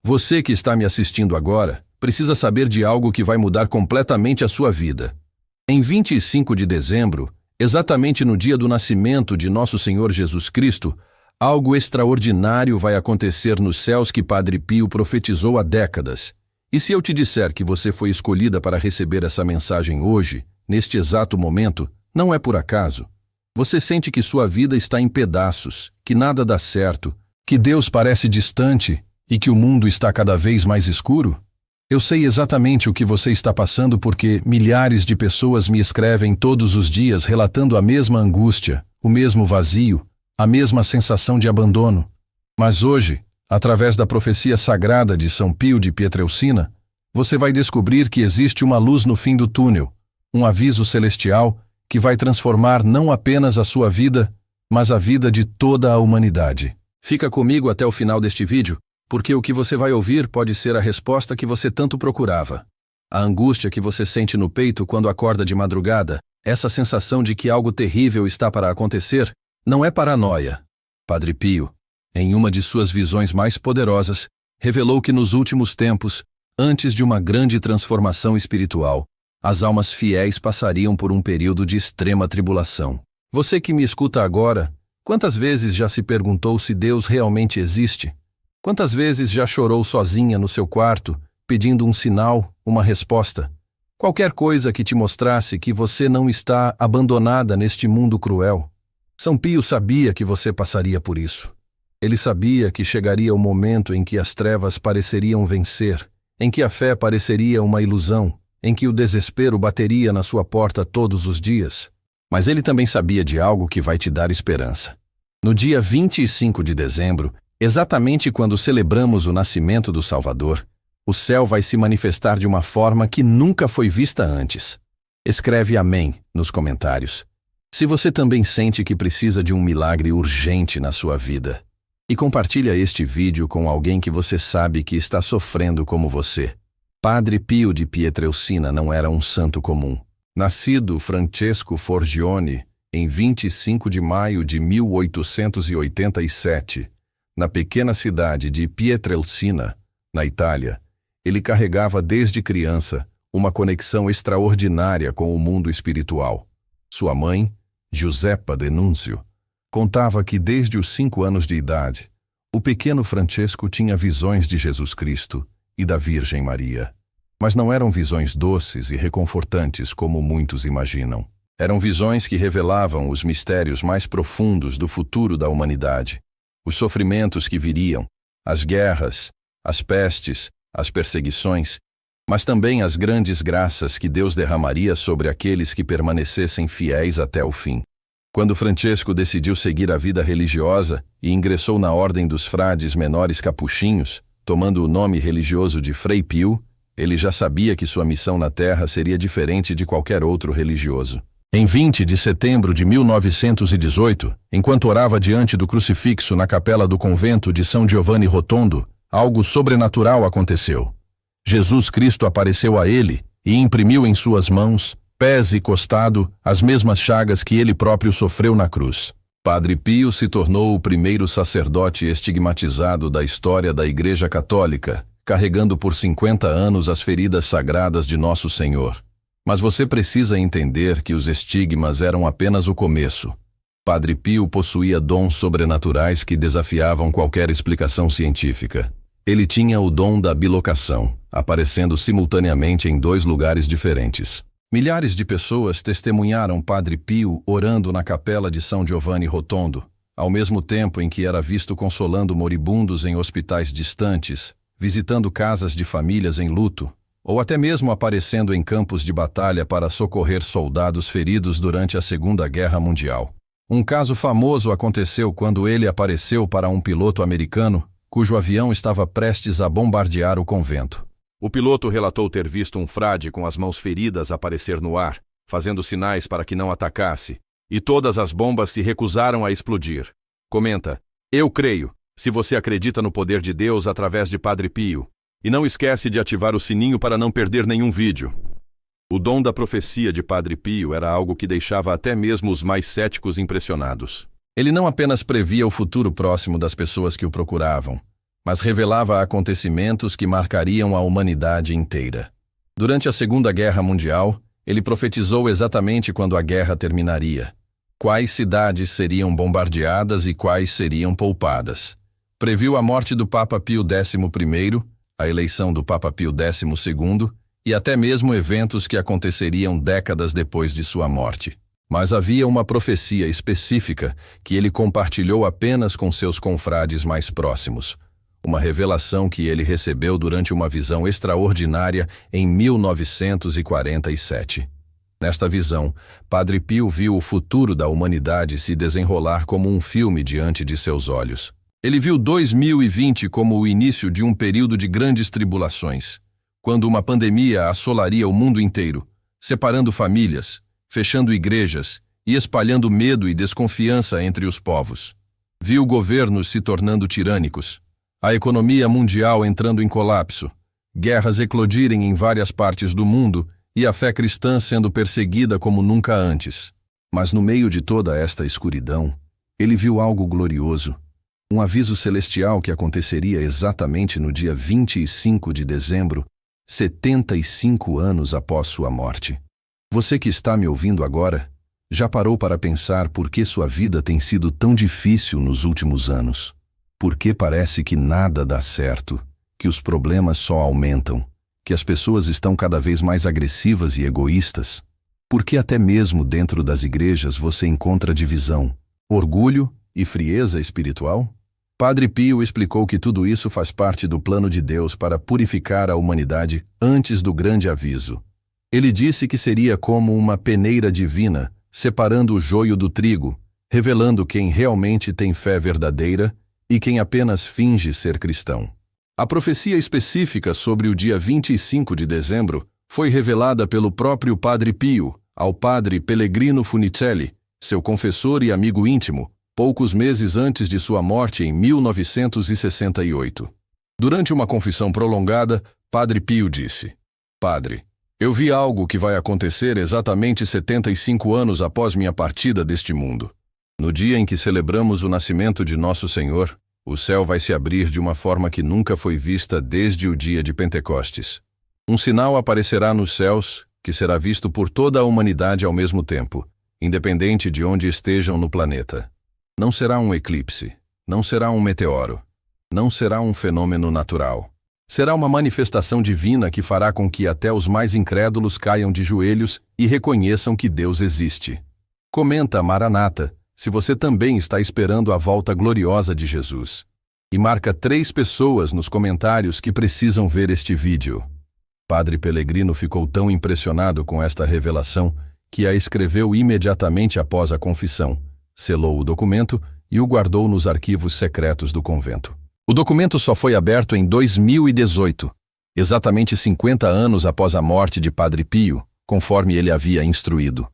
Você que está me assistindo agora, precisa saber de algo que vai mudar completamente a sua vida. Em 25 de dezembro, exatamente no dia do nascimento de nosso Senhor Jesus Cristo, algo extraordinário vai acontecer nos céus que Padre Pio profetizou há décadas. E se eu te disser que você foi escolhida para receber essa mensagem hoje, neste exato momento, não é por acaso. Você sente que sua vida está em pedaços, que nada dá certo, que Deus parece distante e que o mundo está cada vez mais escuro? Eu sei exatamente o que você está passando porque milhares de pessoas me escrevem todos os dias relatando a mesma angústia, o mesmo vazio, a mesma sensação de abandono. Mas hoje, através da profecia sagrada de São Pio de Pietrelcina, você vai descobrir que existe uma luz no fim do túnel, um aviso celestial que vai transformar não apenas a sua vida, mas a vida de toda a humanidade. Fica comigo até o final deste vídeo, porque o que você vai ouvir pode ser a resposta que você tanto procurava. A angústia que você sente no peito quando acorda de madrugada, essa sensação de que algo terrível está para acontecer, não é paranoia. Padre Pio, em uma de suas visões mais poderosas, revelou que nos últimos tempos, antes de uma grande transformação espiritual, as almas fiéis passariam por um período de extrema tribulação. Você que me escuta agora, quantas vezes já se perguntou se Deus realmente existe? Quantas vezes já chorou sozinha no seu quarto, pedindo um sinal, uma resposta? Qualquer coisa que te mostrasse que você não está abandonada neste mundo cruel. São Pio sabia que você passaria por isso. Ele sabia que chegaria o momento em que as trevas pareceriam vencer, em que a fé pareceria uma ilusão, em que o desespero bateria na sua porta todos os dias. Mas ele também sabia de algo que vai te dar esperança. No dia 25 de dezembro, exatamente quando celebramos o nascimento do Salvador, o céu vai se manifestar de uma forma que nunca foi vista antes. Escreve amém nos comentários, se você também sente que precisa de um milagre urgente na sua vida. E compartilha este vídeo com alguém que você sabe que está sofrendo como você. Padre Pio de Pietrelcina não era um santo comum. Nascido Francesco Forgione em 25 de maio de 1887, na pequena cidade de Pietrelcina, na Itália, ele carregava desde criança uma conexão extraordinária com o mundo espiritual. Sua mãe, Giuseppa Denunzio, contava que desde os 5 anos de idade, o pequeno Francesco tinha visões de Jesus Cristo e da Virgem Maria. Mas não eram visões doces e reconfortantes como muitos imaginam. Eram visões que revelavam os mistérios mais profundos do futuro da humanidade. Os sofrimentos que viriam, as guerras, as pestes, as perseguições, mas também as grandes graças que Deus derramaria sobre aqueles que permanecessem fiéis até o fim. Quando Francesco decidiu seguir a vida religiosa e ingressou na ordem dos frades menores capuchinhos, tomando o nome religioso de Frei Pio, ele já sabia que sua missão na Terra seria diferente de qualquer outro religioso. Em 20 de setembro de 1918, enquanto orava diante do crucifixo na capela do convento de São Giovanni Rotondo, algo sobrenatural aconteceu. Jesus Cristo apareceu a ele e imprimiu em suas mãos, pés e costado, as mesmas chagas que ele próprio sofreu na cruz. Padre Pio se tornou o primeiro sacerdote estigmatizado da história da Igreja Católica, carregando por 50 anos as feridas sagradas de Nosso Senhor. Mas você precisa entender que os estigmas eram apenas o começo. Padre Pio possuía dons sobrenaturais que desafiavam qualquer explicação científica. Ele tinha o dom da bilocação, aparecendo simultaneamente em 2 lugares diferentes. Milhares de pessoas testemunharam Padre Pio orando na capela de São Giovanni Rotondo, ao mesmo tempo em que era visto consolando moribundos em hospitais distantes, visitando casas de famílias em luto, ou até mesmo aparecendo em campos de batalha para socorrer soldados feridos durante a Segunda Guerra Mundial. Um caso famoso aconteceu quando ele apareceu para um piloto americano, cujo avião estava prestes a bombardear o convento. O piloto relatou ter visto um frade com as mãos feridas aparecer no ar, fazendo sinais para que não atacasse, e todas as bombas se recusaram a explodir. Comenta: "Eu creio, se você acredita no poder de Deus através de Padre Pio. E não esquece de ativar o sininho para não perder nenhum vídeo." O dom da profecia de Padre Pio era algo que deixava até mesmo os mais céticos impressionados. Ele não apenas previa o futuro próximo das pessoas que o procuravam, mas revelava acontecimentos que marcariam a humanidade inteira. Durante a Segunda Guerra Mundial, ele profetizou exatamente quando a guerra terminaria. Quais cidades seriam bombardeadas e quais seriam poupadas. Previu a morte do Papa Pio XI, a eleição do Papa Pio XII e até mesmo eventos que aconteceriam décadas depois de sua morte. Mas havia uma profecia específica que ele compartilhou apenas com seus confrades mais próximos. Uma revelação que ele recebeu durante uma visão extraordinária em 1947. Nesta visão, Padre Pio viu o futuro da humanidade se desenrolar como um filme diante de seus olhos. Ele viu 2020 como o início de um período de grandes tribulações, quando uma pandemia assolaria o mundo inteiro, separando famílias, fechando igrejas e espalhando medo e desconfiança entre os povos. Viu governos se tornando tirânicos, a economia mundial entrando em colapso, guerras eclodirem em várias partes do mundo e a fé cristã sendo perseguida como nunca antes. Mas no meio de toda esta escuridão, ele viu algo glorioso, um aviso celestial que aconteceria exatamente no dia 25 de dezembro, 75 anos após sua morte. Você que está me ouvindo agora, já parou para pensar por que sua vida tem sido tão difícil nos últimos anos? Por que parece que nada dá certo, que os problemas só aumentam, que as pessoas estão cada vez mais agressivas e egoístas? Por que até mesmo dentro das igrejas você encontra divisão, orgulho e frieza espiritual? Padre Pio explicou que tudo isso faz parte do plano de Deus para purificar a humanidade antes do grande aviso. Ele disse que seria como uma peneira divina, separando o joio do trigo, revelando quem realmente tem fé verdadeira e quem apenas finge ser cristão. A profecia específica sobre o dia 25 de dezembro foi revelada pelo próprio Padre Pio ao Padre Pellegrino Funicelli, seu confessor e amigo íntimo, poucos meses antes de sua morte em 1968. Durante uma confissão prolongada, Padre Pio disse: Padre, eu vi algo que vai acontecer exatamente 75 anos após minha partida deste mundo. No dia em que celebramos o nascimento de Nosso Senhor, o céu vai se abrir de uma forma que nunca foi vista desde o dia de Pentecostes. Um sinal aparecerá nos céus, que será visto por toda a humanidade ao mesmo tempo, independente de onde estejam no planeta. Não será um eclipse, não será um meteoro, não será um fenômeno natural. Será uma manifestação divina que fará com que até os mais incrédulos caiam de joelhos e reconheçam que Deus existe. Comenta Maranata se você também está esperando a volta gloriosa de Jesus. E marca 3 pessoas nos comentários que precisam ver este vídeo. Padre Pellegrino ficou tão impressionado com esta revelação que a escreveu imediatamente após a confissão, selou o documento e o guardou nos arquivos secretos do convento. O documento só foi aberto em 2018, exatamente 50 anos após a morte de Padre Pio, conforme ele havia instruído.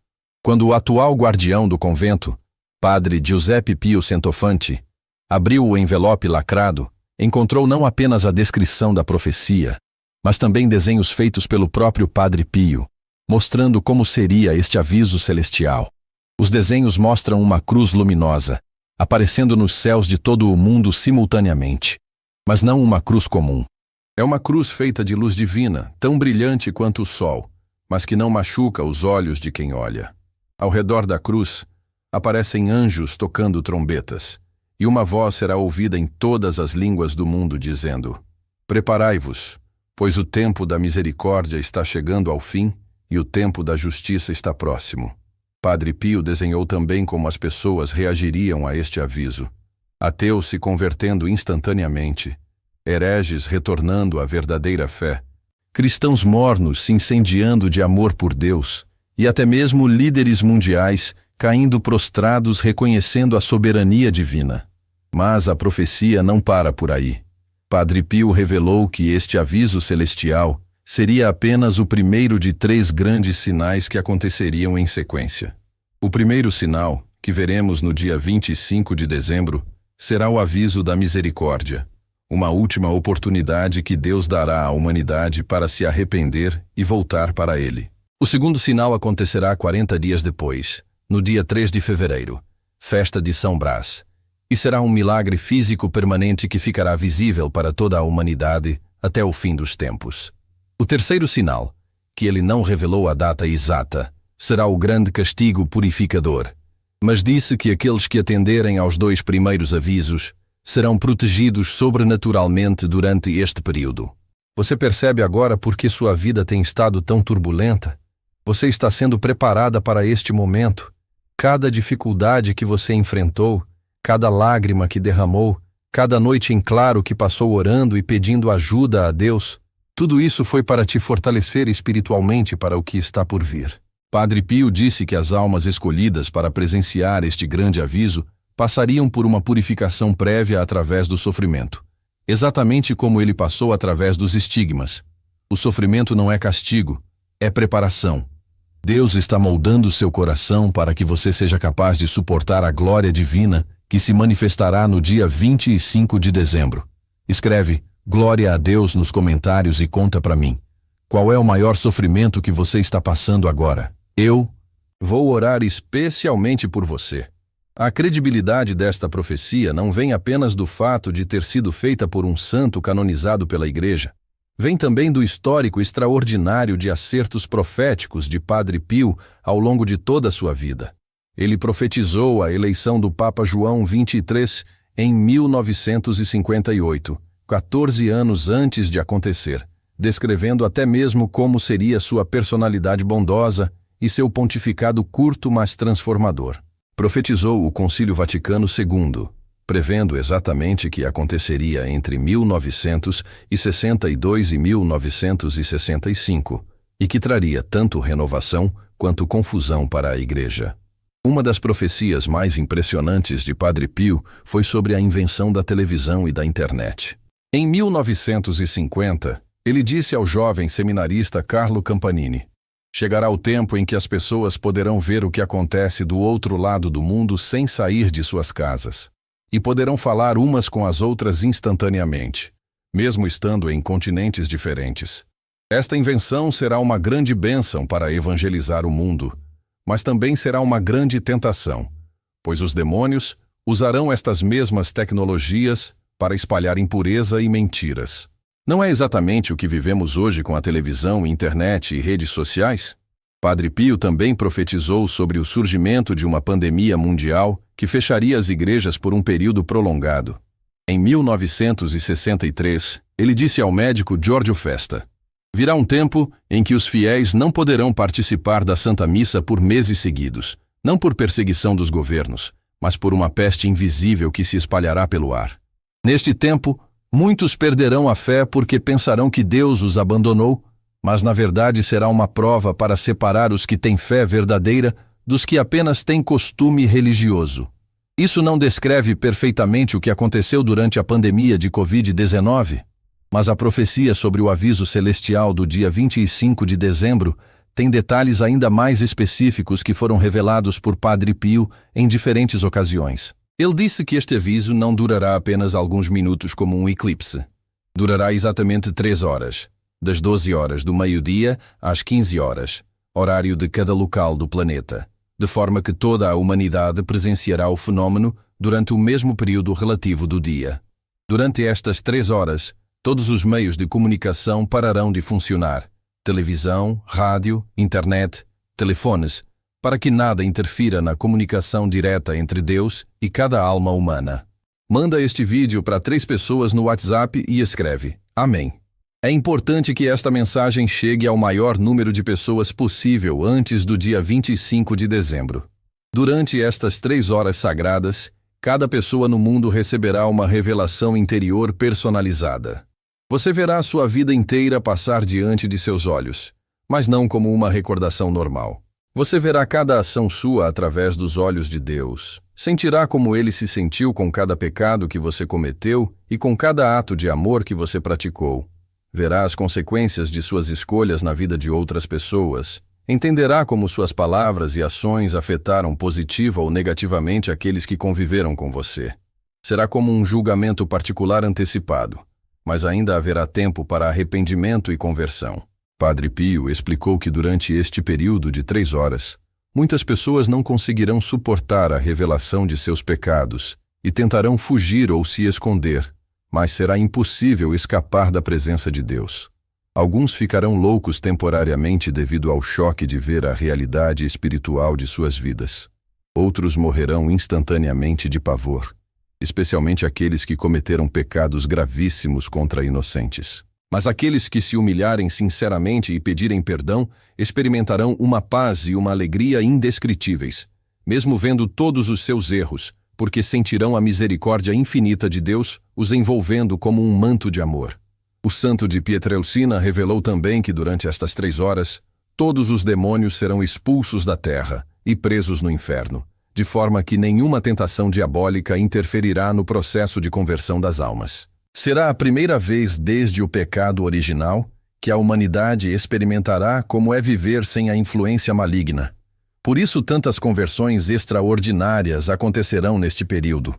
Quando o atual guardião do convento, Padre Giuseppe Pio Centofanti, abriu o envelope lacrado, encontrou não apenas a descrição da profecia, mas também desenhos feitos pelo próprio Padre Pio, mostrando como seria este aviso celestial. Os desenhos mostram uma cruz luminosa, aparecendo nos céus de todo o mundo simultaneamente, mas não uma cruz comum. É uma cruz feita de luz divina, tão brilhante quanto o sol, mas que não machuca os olhos de quem olha. Ao redor da cruz, aparecem anjos tocando trombetas, e uma voz será ouvida em todas as línguas do mundo dizendo: Preparai-vos, pois o tempo da misericórdia está chegando ao fim e o tempo da justiça está próximo. Padre Pio desenhou também como as pessoas reagiriam a este aviso. Ateus se convertendo instantaneamente, hereges retornando à verdadeira fé, cristãos mornos se incendiando de amor por Deus, e até mesmo líderes mundiais caindo prostrados reconhecendo a soberania divina. Mas a profecia não para por aí. Padre Pio revelou que este aviso celestial seria apenas o primeiro de 3 grandes sinais que aconteceriam em sequência. O primeiro sinal, que veremos no dia 25 de dezembro, será o aviso da misericórdia, uma última oportunidade que Deus dará à humanidade para se arrepender e voltar para Ele. O segundo sinal acontecerá 40 dias depois, no dia 3 de fevereiro, festa de São Brás, e será um milagre físico permanente que ficará visível para toda a humanidade até o fim dos tempos. O terceiro sinal, que ele não revelou a data exata, será o grande castigo purificador, mas disse que aqueles que atenderem aos 2 primeiros avisos serão protegidos sobrenaturalmente durante este período. Você percebe agora por que sua vida tem estado tão turbulenta? Você está sendo preparada para este momento. Cada dificuldade que você enfrentou, cada lágrima que derramou, cada noite em claro que passou orando e pedindo ajuda a Deus, tudo isso foi para te fortalecer espiritualmente para o que está por vir. Padre Pio disse que as almas escolhidas para presenciar este grande aviso passariam por uma purificação prévia através do sofrimento, exatamente como ele passou através dos estigmas. O sofrimento não é castigo, é preparação. Deus está moldando seu coração para que você seja capaz de suportar a glória divina que se manifestará no dia 25 de dezembro. Escreve "Glória a Deus" nos comentários e conta para mim. Qual é o maior sofrimento que você está passando agora? Eu vou orar especialmente por você. A credibilidade desta profecia não vem apenas do fato de ter sido feita por um santo canonizado pela Igreja. Vem também do histórico extraordinário de acertos proféticos de Padre Pio ao longo de toda a sua vida. Ele profetizou a eleição do Papa João XXIII em 1958, 14 anos antes de acontecer, descrevendo até mesmo como seria sua personalidade bondosa e seu pontificado curto mas transformador. Profetizou o Concílio Vaticano II, prevendo exatamente que aconteceria entre 1962 e 1965, e que traria tanto renovação quanto confusão para a Igreja. Uma das profecias mais impressionantes de Padre Pio foi sobre a invenção da televisão e da internet. Em 1950, ele disse ao jovem seminarista Carlo Campanini: "Chegará o tempo em que as pessoas poderão ver o que acontece do outro lado do mundo sem sair de suas casas, e poderão falar umas com as outras instantaneamente, mesmo estando em continentes diferentes. Esta invenção será uma grande bênção para evangelizar o mundo, mas também será uma grande tentação, pois os demônios usarão estas mesmas tecnologias para espalhar impureza e mentiras. Não é exatamente o que vivemos hoje com a televisão, internet e redes sociais?" Padre Pio também profetizou sobre o surgimento de uma pandemia mundial que fecharia as igrejas por um período prolongado. Em 1963, ele disse ao médico Giorgio Festa: "Virá um tempo em que os fiéis não poderão participar da Santa Missa por meses seguidos, não por perseguição dos governos, mas por uma peste invisível que se espalhará pelo ar. Neste tempo, muitos perderão a fé porque pensarão que Deus os abandonou, mas na verdade será uma prova para separar os que têm fé verdadeira dos que apenas têm costume religioso." Isso não descreve perfeitamente o que aconteceu durante a pandemia de Covid-19, mas a profecia sobre o aviso celestial do dia 25 de dezembro tem detalhes ainda mais específicos que foram revelados por Padre Pio em diferentes ocasiões. Ele disse que este aviso não durará apenas alguns minutos como um eclipse. Durará exatamente 3 horas, das 12 horas do meio-dia às 15 horas, horário de cada local do planeta, de forma que toda a humanidade presenciará o fenômeno durante o mesmo período relativo do dia. Durante estas 3 horas, todos os meios de comunicação pararão de funcionar: televisão, rádio, internet, telefones, para que nada interfira na comunicação direta entre Deus e cada alma humana. Manda este vídeo para 3 pessoas no WhatsApp e escreve "Amém". É importante que esta mensagem chegue ao maior número de pessoas possível antes do dia 25 de dezembro. Durante estas 3 horas sagradas, cada pessoa no mundo receberá uma revelação interior personalizada. Você verá sua vida inteira passar diante de seus olhos, mas não como uma recordação normal. Você verá cada ação sua através dos olhos de Deus. Sentirá como Ele se sentiu com cada pecado que você cometeu e com cada ato de amor que você praticou. Verá as consequências de suas escolhas na vida de outras pessoas. Entenderá como suas palavras e ações afetaram positiva ou negativamente aqueles que conviveram com você. Será como um julgamento particular antecipado, mas ainda haverá tempo para arrependimento e conversão. Padre Pio explicou que durante este período de 3 horas, muitas pessoas não conseguirão suportar a revelação de seus pecados e tentarão fugir ou se esconder, mas será impossível escapar da presença de Deus. Alguns ficarão loucos temporariamente devido ao choque de ver a realidade espiritual de suas vidas. Outros morrerão instantaneamente de pavor, especialmente aqueles que cometeram pecados gravíssimos contra inocentes. Mas aqueles que se humilharem sinceramente e pedirem perdão experimentarão uma paz e uma alegria indescritíveis, mesmo vendo todos os seus erros, porque sentirão a misericórdia infinita de Deus os envolvendo como um manto de amor. O santo de Pietrelcina revelou também que durante estas 3 horas, todos os demônios serão expulsos da terra e presos no inferno, de forma que nenhuma tentação diabólica interferirá no processo de conversão das almas. Será a primeira vez desde o pecado original que a humanidade experimentará como é viver sem a influência maligna. Por isso tantas conversões extraordinárias acontecerão neste período.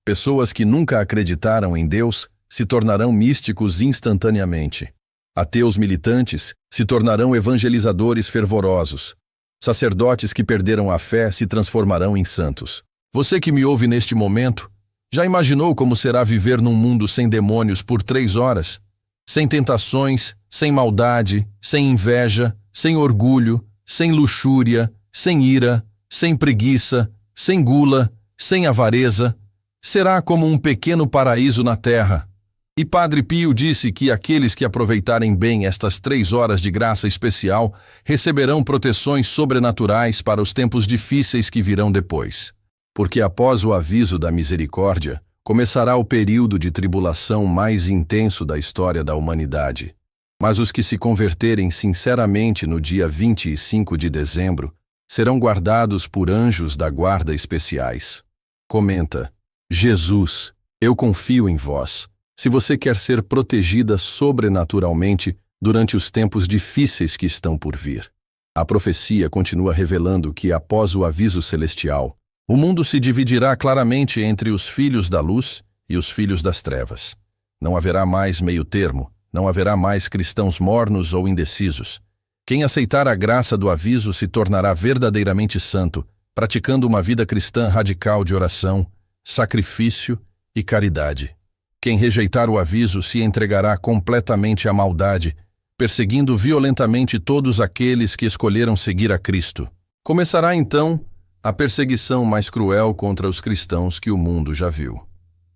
Pessoas que nunca acreditaram em Deus se tornarão místicos instantaneamente. Ateus militantes se tornarão evangelizadores fervorosos. Sacerdotes que perderam a fé se transformarão em santos. Você que me ouve neste momento, já imaginou como será viver num mundo sem demônios por 3 horas? Sem tentações, sem maldade, sem inveja, sem orgulho, sem luxúria, sem ira, sem preguiça, sem gula, sem avareza. Será como um pequeno paraíso na terra. E Padre Pio disse que aqueles que aproveitarem bem estas 3 horas de graça especial receberão proteções sobrenaturais para os tempos difíceis que virão depois. Porque após o aviso da misericórdia, começará o período de tribulação mais intenso da história da humanidade. Mas os que se converterem sinceramente no dia 25 de dezembro serão guardados por anjos da guarda especiais. Comenta: Jesus, eu confio em vós. Se você quer ser protegida sobrenaturalmente durante os tempos difíceis que estão por vir. A profecia continua revelando que, após o aviso celestial, o mundo se dividirá claramente entre os filhos da luz e os filhos das trevas. Não haverá mais meio-termo, não haverá mais cristãos mornos ou indecisos. Quem aceitar a graça do aviso se tornará verdadeiramente santo, praticando uma vida cristã radical de oração, sacrifício e caridade. Quem rejeitar o aviso se entregará completamente à maldade, perseguindo violentamente todos aqueles que escolheram seguir a Cristo. Começará então a perseguição mais cruel contra os cristãos que o mundo já viu.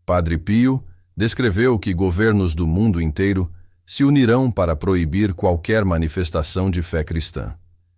Padre Pio descreveu que governos do mundo inteiro se unirão para proibir qualquer manifestação de fé cristã.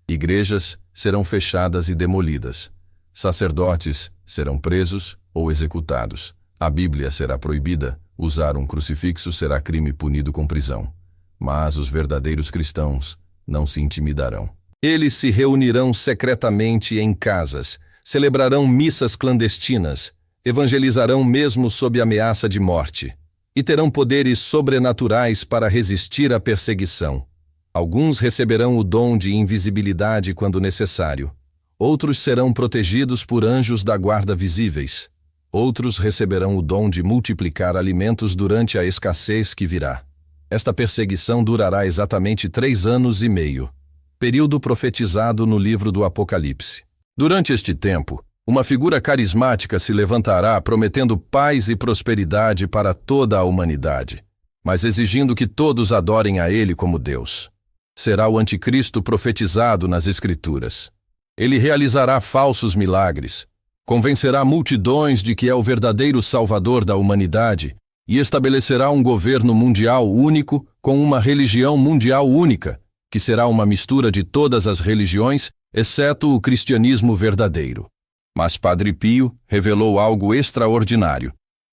Igrejas serão fechadas e demolidas. Sacerdotes serão presos ou executados. A Bíblia será proibida. Usar um crucifixo será crime punido com prisão. Mas os verdadeiros cristãos não se intimidarão. Eles se reunirão secretamente em casas, celebrarão missas clandestinas, evangelizarão mesmo sob ameaça de morte, e terão poderes sobrenaturais para resistir à perseguição. Alguns receberão o dom de invisibilidade quando necessário. Outros serão protegidos por anjos da guarda visíveis. Outros receberão o dom de multiplicar alimentos durante a escassez que virá. Esta perseguição durará exatamente 3 anos e meio, período profetizado no livro do Apocalipse. Durante este tempo, uma figura carismática se levantará prometendo paz e prosperidade para toda a humanidade, mas exigindo que todos adorem a ele como Deus. Será o anticristo profetizado nas Escrituras. Ele realizará falsos milagres, convencerá multidões de que é o verdadeiro Salvador da humanidade e estabelecerá um governo mundial único com uma religião mundial única, que será uma mistura de todas as religiões, exceto o cristianismo verdadeiro. Mas Padre Pio revelou algo extraordinário.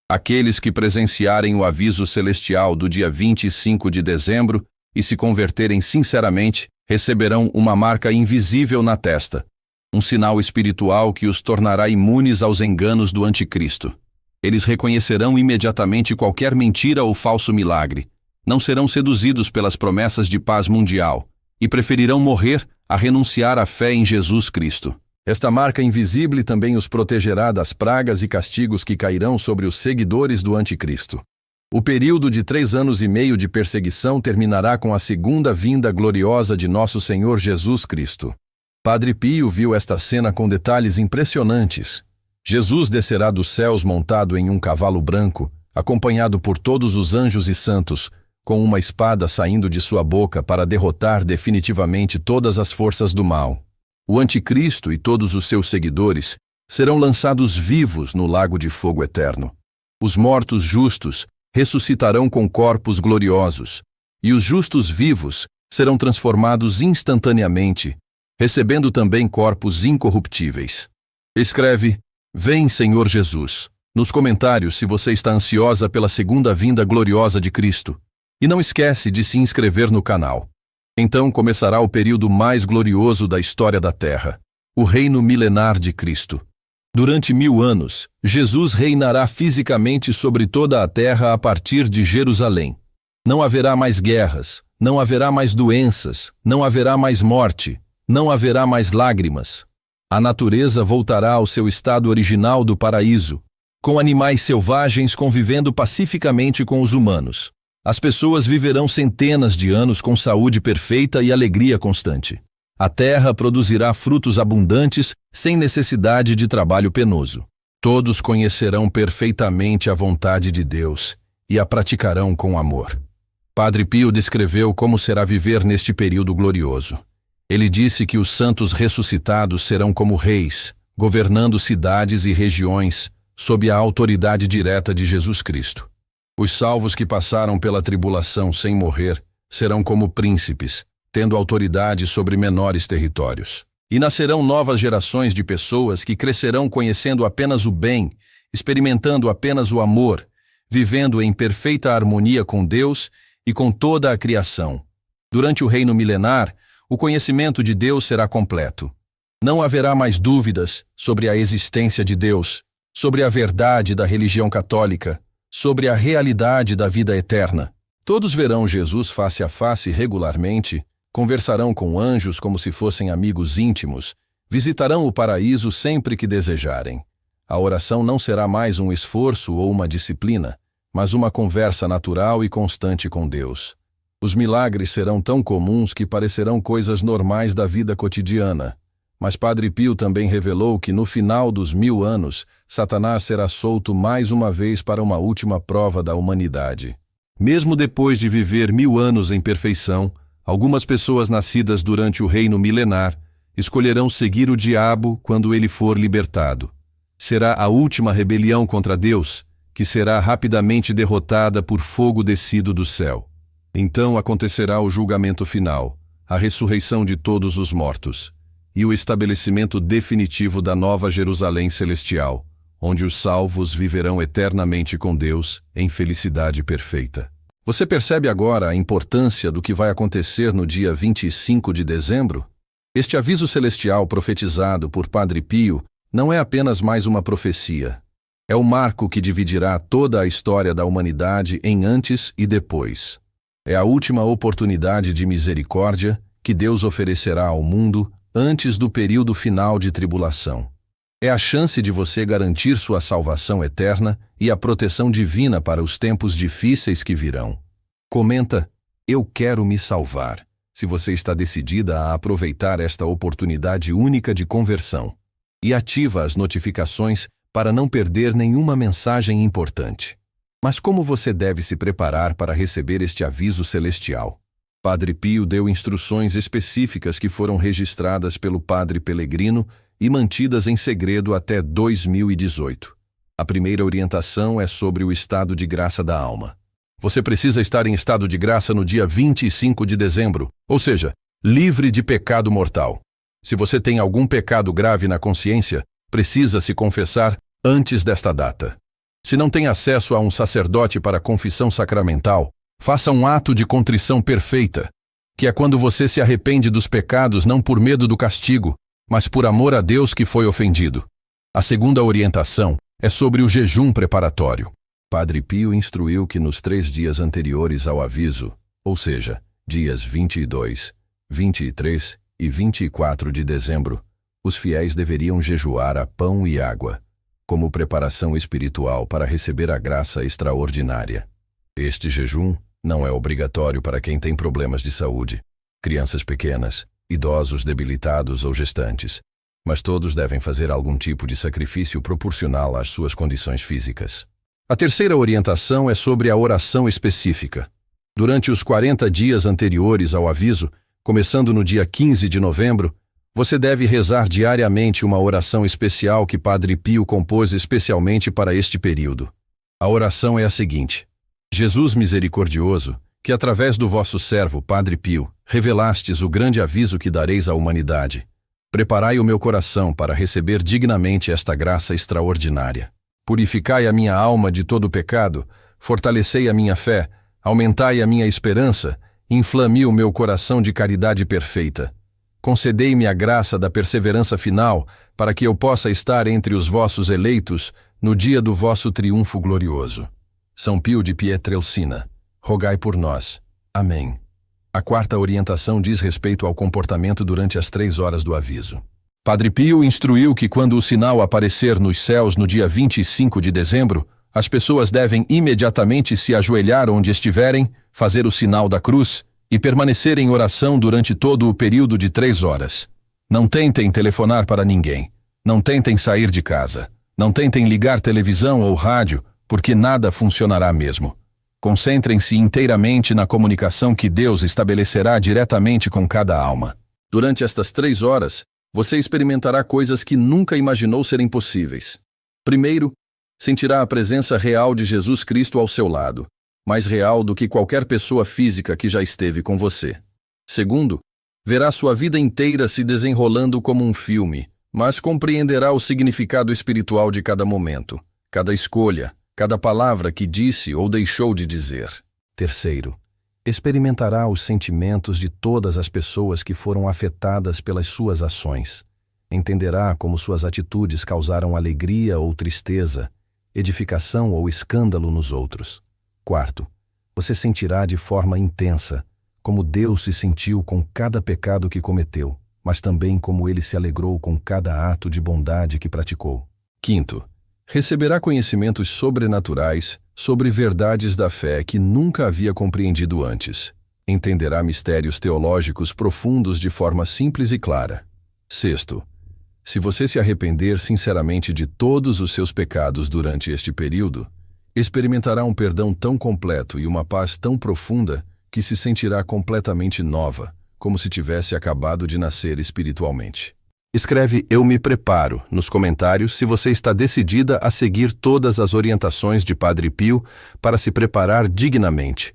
Aqueles que presenciarem o aviso celestial do dia 25 de dezembro e se converterem sinceramente, receberão uma marca invisível na testa, um sinal espiritual que os tornará imunes aos enganos do anticristo. Eles reconhecerão imediatamente qualquer mentira ou falso milagre, não serão seduzidos pelas promessas de paz mundial e preferirão morrer a renunciar à fé em Jesus Cristo. Esta marca invisível também os protegerá das pragas e castigos que cairão sobre os seguidores do anticristo. O período de 3 anos e meio de perseguição terminará com a segunda vinda gloriosa de nosso Senhor Jesus Cristo. Padre Pio viu esta cena com detalhes impressionantes. Jesus descerá dos céus montado em um cavalo branco, acompanhado por todos os anjos e santos, com uma espada saindo de sua boca para derrotar definitivamente todas as forças do mal. O Anticristo e todos os seus seguidores serão lançados vivos no lago de fogo eterno. Os mortos justos ressuscitarão com corpos gloriosos, e os justos vivos serão transformados instantaneamente, recebendo também corpos incorruptíveis. Escreve: Vem, Senhor Jesus, nos comentários se você está ansiosa pela segunda vinda gloriosa de Cristo. E não esquece de se inscrever no canal. Então começará o período mais glorioso da história da Terra, o reino milenar de Cristo. Durante 1000 anos, Jesus reinará fisicamente sobre toda a Terra a partir de Jerusalém. Não haverá mais guerras, não haverá mais doenças, não haverá mais morte, não haverá mais lágrimas. A natureza voltará ao seu estado original do paraíso, com animais selvagens convivendo pacificamente com os humanos. As pessoas viverão centenas de anos com saúde perfeita e alegria constante. A terra produzirá frutos abundantes sem necessidade de trabalho penoso. Todos conhecerão perfeitamente a vontade de Deus e a praticarão com amor. Padre Pio descreveu como será viver neste período glorioso. Ele disse que os santos ressuscitados serão como reis, governando cidades e regiões, sob a autoridade direta de Jesus Cristo. Os salvos que passaram pela tribulação sem morrer serão como príncipes, tendo autoridade sobre menores territórios. E nascerão novas gerações de pessoas que crescerão conhecendo apenas o bem, experimentando apenas o amor, vivendo em perfeita harmonia com Deus e com toda a criação. Durante o reino milenar, o conhecimento de Deus será completo. Não haverá mais dúvidas sobre a existência de Deus, sobre a verdade da religião católica, sobre a realidade da vida eterna. Todos verão Jesus face a face regularmente, conversarão com anjos como se fossem amigos íntimos, visitarão o paraíso sempre que desejarem. A oração não será mais um esforço ou uma disciplina, mas uma conversa natural e constante com Deus. Os milagres serão tão comuns que parecerão coisas normais da vida cotidiana. Mas Padre Pio também revelou que no final dos 1000 anos, Satanás será solto mais uma vez para uma última prova da humanidade. Mesmo depois de viver 1000 anos em perfeição, algumas pessoas nascidas durante o reino milenar escolherão seguir o diabo quando ele for libertado. Será a última rebelião contra Deus, que será rapidamente derrotada por fogo descido do céu. Então acontecerá o julgamento final, a ressurreição de todos os mortos, e o estabelecimento definitivo da nova Jerusalém celestial, onde os salvos viverão eternamente com Deus em felicidade perfeita. Você percebe agora a importância do que vai acontecer no dia 25 de dezembro? Este aviso celestial profetizado por Padre Pio não é apenas mais uma profecia. É o marco que dividirá toda a história da humanidade em antes e depois. É a última oportunidade de misericórdia que Deus oferecerá ao mundo antes do período final de tribulação. É a chance de você garantir sua salvação eterna e a proteção divina para os tempos difíceis que virão. Comenta: Eu quero me salvar, se você está decidida a aproveitar esta oportunidade única de conversão. E ativa as notificações para não perder nenhuma mensagem importante. Mas como você deve se preparar para receber este aviso celestial? Padre Pio deu instruções específicas que foram registradas pelo Padre Pellegrino e mantidas em segredo até 2018. A primeira orientação é sobre o estado de graça da alma. Você precisa estar em estado de graça no dia 25 de dezembro, ou seja, livre de pecado mortal. Se você tem algum pecado grave na consciência, precisa se confessar antes desta data. Se não tem acesso a um sacerdote para confissão sacramental, faça um ato de contrição perfeita, que é quando você se arrepende dos pecados não por medo do castigo, mas por amor a Deus que foi ofendido. A segunda orientação é sobre o jejum preparatório. Padre Pio instruiu que nos 3 dias anteriores ao aviso, ou seja, dias 22, 23 e 24 de dezembro, os fiéis deveriam jejuar a pão e água, como preparação espiritual para receber a graça extraordinária. Este jejum não é obrigatório para quem tem problemas de saúde, crianças pequenas, idosos debilitados ou gestantes, mas todos devem fazer algum tipo de sacrifício proporcional às suas condições físicas. A terceira orientação é sobre a oração específica. Durante os 40 dias anteriores ao aviso, começando no dia 15 de novembro, você deve rezar diariamente uma oração especial que Padre Pio compôs especialmente para este período. A oração é a seguinte: Jesus misericordioso, que através do vosso servo Padre Pio, revelastes o grande aviso que dareis à humanidade, preparai o meu coração para receber dignamente esta graça extraordinária. Purificai a minha alma de todo pecado, fortalecei a minha fé, aumentai a minha esperança, inflame o meu coração de caridade perfeita. Concedei-me a graça da perseverança final, para que eu possa estar entre os vossos eleitos no dia do vosso triunfo glorioso. São Pio de Pietrelcina, rogai por nós. Amém. A quarta orientação diz respeito ao comportamento durante as 3 horas do aviso. Padre Pio instruiu que quando o sinal aparecer nos céus no dia 25 de dezembro, as pessoas devem imediatamente se ajoelhar onde estiverem, fazer o sinal da cruz e permanecer em oração durante todo o período de 3 horas. Não tentem telefonar para ninguém. Não tentem sair de casa. Não tentem ligar televisão ou rádio, porque nada funcionará mesmo. Concentrem-se inteiramente na comunicação que Deus estabelecerá diretamente com cada alma. Durante estas 3 horas, você experimentará coisas que nunca imaginou serem possíveis. Primeiro, sentirá a presença real de Jesus Cristo ao seu lado, mais real do que qualquer pessoa física que já esteve com você. Segundo, verá sua vida inteira se desenrolando como um filme, mas compreenderá o significado espiritual de cada momento, cada escolha, cada palavra que disse ou deixou de dizer. Terceiro, experimentará os sentimentos de todas as pessoas que foram afetadas pelas suas ações. Entenderá como suas atitudes causaram alegria ou tristeza, edificação ou escândalo nos outros. Quarto, você sentirá de forma intensa como Deus se sentiu com cada pecado que cometeu, mas também como ele se alegrou com cada ato de bondade que praticou. Quinto, receberá conhecimentos sobrenaturais sobre verdades da fé que nunca havia compreendido antes. Entenderá mistérios teológicos profundos de forma simples e clara. Sexto, se você se arrepender sinceramente de todos os seus pecados durante este período, experimentará um perdão tão completo e uma paz tão profunda que se sentirá completamente nova, como se tivesse acabado de nascer espiritualmente. Escreve "Eu me preparo" nos comentários se você está decidida a seguir todas as orientações de Padre Pio para se preparar dignamente.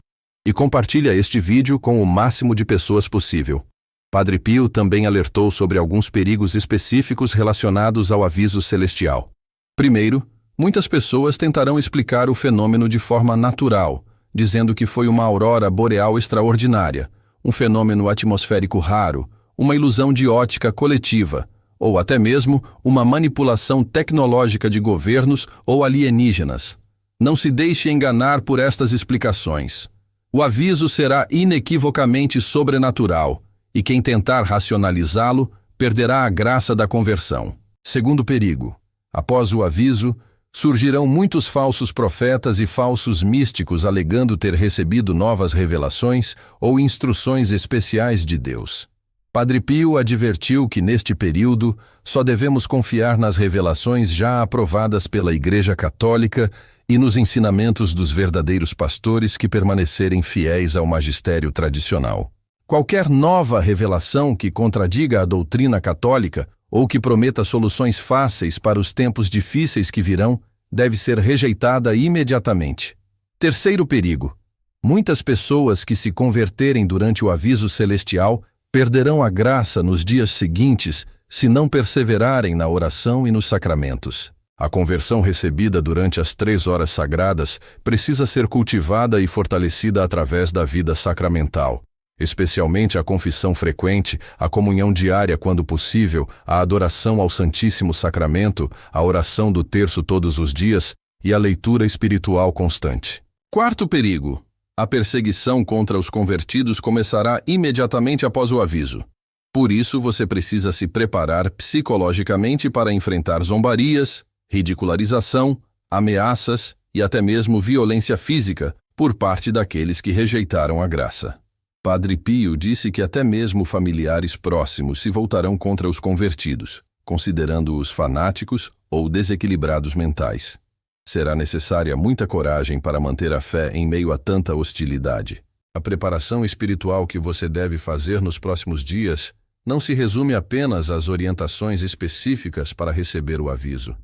E compartilha este vídeo com o máximo de pessoas possível. Padre Pio também alertou sobre alguns perigos específicos relacionados ao aviso celestial. Primeiro, muitas pessoas tentarão explicar o fenômeno de forma natural, dizendo que foi uma aurora boreal extraordinária, um fenômeno atmosférico raro, uma ilusão de ótica coletiva, ou até mesmo uma manipulação tecnológica de governos ou alienígenas. Não se deixe enganar por estas explicações. O aviso será inequivocamente sobrenatural, e quem tentar racionalizá-lo perderá a graça da conversão. Segundo perigo, após o aviso, surgirão muitos falsos profetas e falsos místicos alegando ter recebido novas revelações ou instruções especiais de Deus. Padre Pio advertiu que neste período só devemos confiar nas revelações já aprovadas pela Igreja Católica e nos ensinamentos dos verdadeiros pastores que permanecerem fiéis ao magistério tradicional. Qualquer nova revelação que contradiga a doutrina católica ou que prometa soluções fáceis para os tempos difíceis que virão, deve ser rejeitada imediatamente. Terceiro perigo: muitas pessoas que se converterem durante o aviso celestial perderão a graça nos dias seguintes se não perseverarem na oração e nos sacramentos. A conversão recebida durante as 3 horas sagradas precisa ser cultivada e fortalecida através da vida sacramental, especialmente a confissão frequente, a comunhão diária quando possível, a adoração ao Santíssimo Sacramento, a oração do terço todos os dias e a leitura espiritual constante. Quarto perigo: a perseguição contra os convertidos começará imediatamente após o aviso. Por isso, você precisa se preparar psicologicamente para enfrentar zombarias, ridicularização, ameaças e até mesmo violência física por parte daqueles que rejeitaram a graça. Padre Pio disse que até mesmo familiares próximos se voltarão contra os convertidos, considerando-os fanáticos ou desequilibrados mentais. Será necessária muita coragem para manter a fé em meio a tanta hostilidade. A preparação espiritual que você deve fazer nos próximos dias não se resume apenas às orientações específicas para receber o aviso.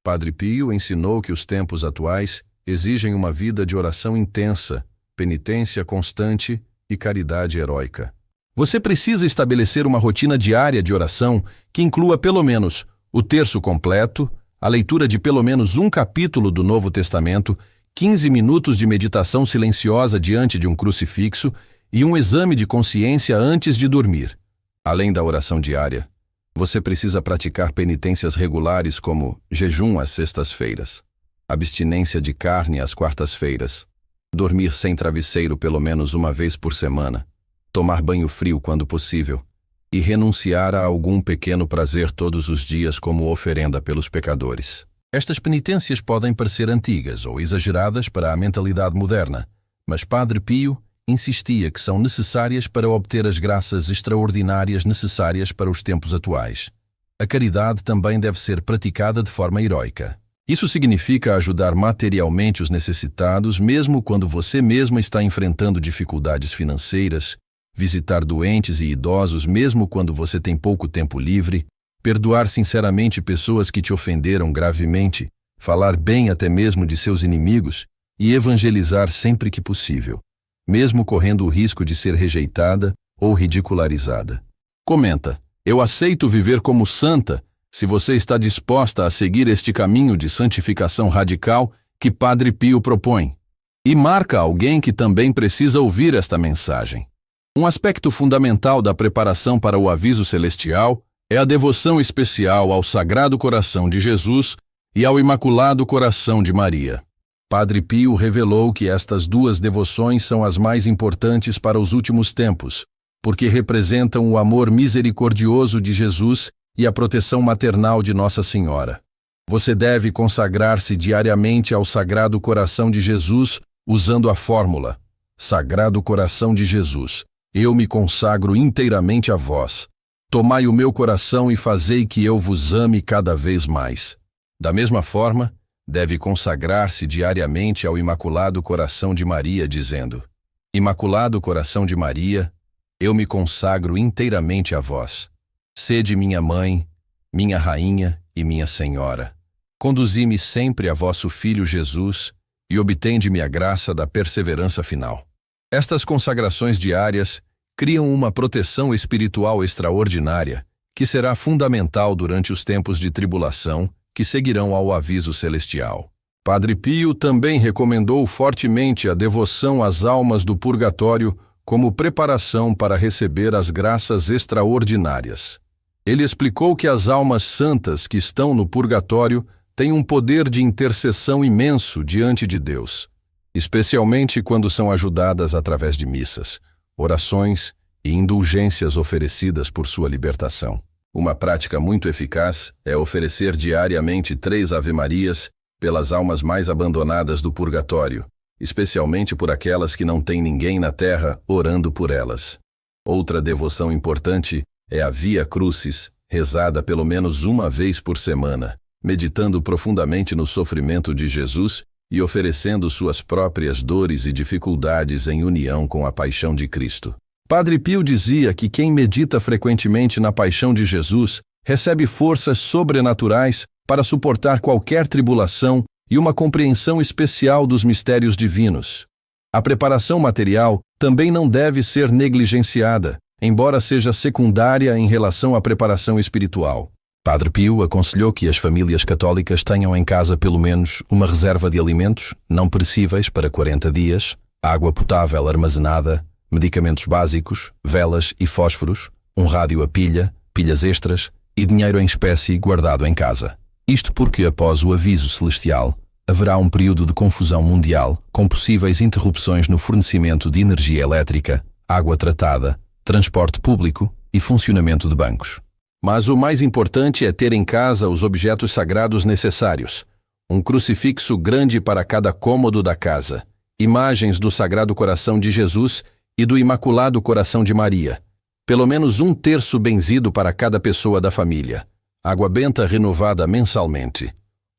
Padre Pio ensinou que os tempos atuais exigem uma vida de oração intensa, penitência constante e caridade heróica. Você precisa estabelecer uma rotina diária de oração que inclua pelo menos o terço completo, a leitura de pelo menos um capítulo do Novo Testamento, 15 minutos de meditação silenciosa diante de um crucifixo e um exame de consciência antes de dormir. Além da oração diária, você precisa praticar penitências regulares como jejum às sextas-feiras, abstinência de carne às quartas-feiras, dormir sem travesseiro pelo menos uma vez por semana, tomar banho frio quando possível e renunciar a algum pequeno prazer todos os dias como oferenda pelos pecadores. Estas penitências podem parecer antigas ou exageradas para a mentalidade moderna, mas Padre Pio insistia que são necessárias para obter as graças extraordinárias necessárias para os tempos atuais. A caridade também deve ser praticada de forma heróica. Isso significa ajudar materialmente os necessitados mesmo quando você mesma está enfrentando dificuldades financeiras, visitar doentes e idosos mesmo quando você tem pouco tempo livre, perdoar sinceramente pessoas que te ofenderam gravemente, falar bem até mesmo de seus inimigos e evangelizar sempre que possível, mesmo correndo o risco de ser rejeitada ou ridicularizada. Comenta: eu aceito viver como santa se você está disposta a seguir este caminho de santificação radical que Padre Pio propõe. E marca alguém que também precisa ouvir esta mensagem. Um aspecto fundamental da preparação para o aviso celestial é a devoção especial ao Sagrado Coração de Jesus e ao Imaculado Coração de Maria. Padre Pio revelou que estas duas devoções são as mais importantes para os últimos tempos, porque representam o amor misericordioso de Jesus e a proteção maternal de Nossa Senhora. Você deve consagrar-se diariamente ao Sagrado Coração de Jesus usando a fórmula: Sagrado Coração de Jesus, eu me consagro inteiramente a vós. Tomai o meu coração e fazei que eu vos ame cada vez mais. Da mesma forma, deve consagrar-se diariamente ao Imaculado Coração de Maria, dizendo: Imaculado Coração de Maria, eu me consagro inteiramente a vós. Sede minha mãe, minha rainha e minha senhora. Conduzi-me sempre a vosso Filho Jesus e obtende-me a graça da perseverança final. Estas consagrações diárias criam uma proteção espiritual extraordinária, que será fundamental durante os tempos de tribulação que seguirão ao aviso celestial. Padre Pio também recomendou fortemente a devoção às almas do purgatório como preparação para receber as graças extraordinárias. Ele explicou que as almas santas que estão no purgatório têm um poder de intercessão imenso diante de Deus, especialmente quando são ajudadas através de missas, orações e indulgências oferecidas por sua libertação. Uma prática muito eficaz é oferecer diariamente 3 Ave-Marias pelas almas mais abandonadas do purgatório, especialmente por aquelas que não têm ninguém na terra orando por elas. Outra devoção importante é a Via Crucis, rezada pelo menos uma vez por semana, meditando profundamente no sofrimento de Jesus e oferecendo suas próprias dores e dificuldades em união com a paixão de Cristo. Padre Pio dizia que quem medita frequentemente na paixão de Jesus recebe forças sobrenaturais para suportar qualquer tribulação e uma compreensão especial dos mistérios divinos. A preparação material também não deve ser negligenciada, embora seja secundária em relação à preparação espiritual. Padre Pio aconselhou que as famílias católicas tenham em casa pelo menos uma reserva de alimentos não perecíveis para 40 dias, água potável armazenada, medicamentos básicos, velas e fósforos, um rádio a pilha, pilhas extras e dinheiro em espécie guardado em casa. Isto porque, após o aviso celestial, haverá um período de confusão mundial com possíveis interrupções no fornecimento de energia elétrica, água tratada, transporte público e funcionamento de bancos. Mas o mais importante é ter em casa os objetos sagrados necessários. Um crucifixo grande para cada cômodo da casa, imagens do Sagrado Coração de Jesus e do Imaculado Coração de Maria, pelo menos um terço benzido para cada pessoa da família, água benta renovada mensalmente,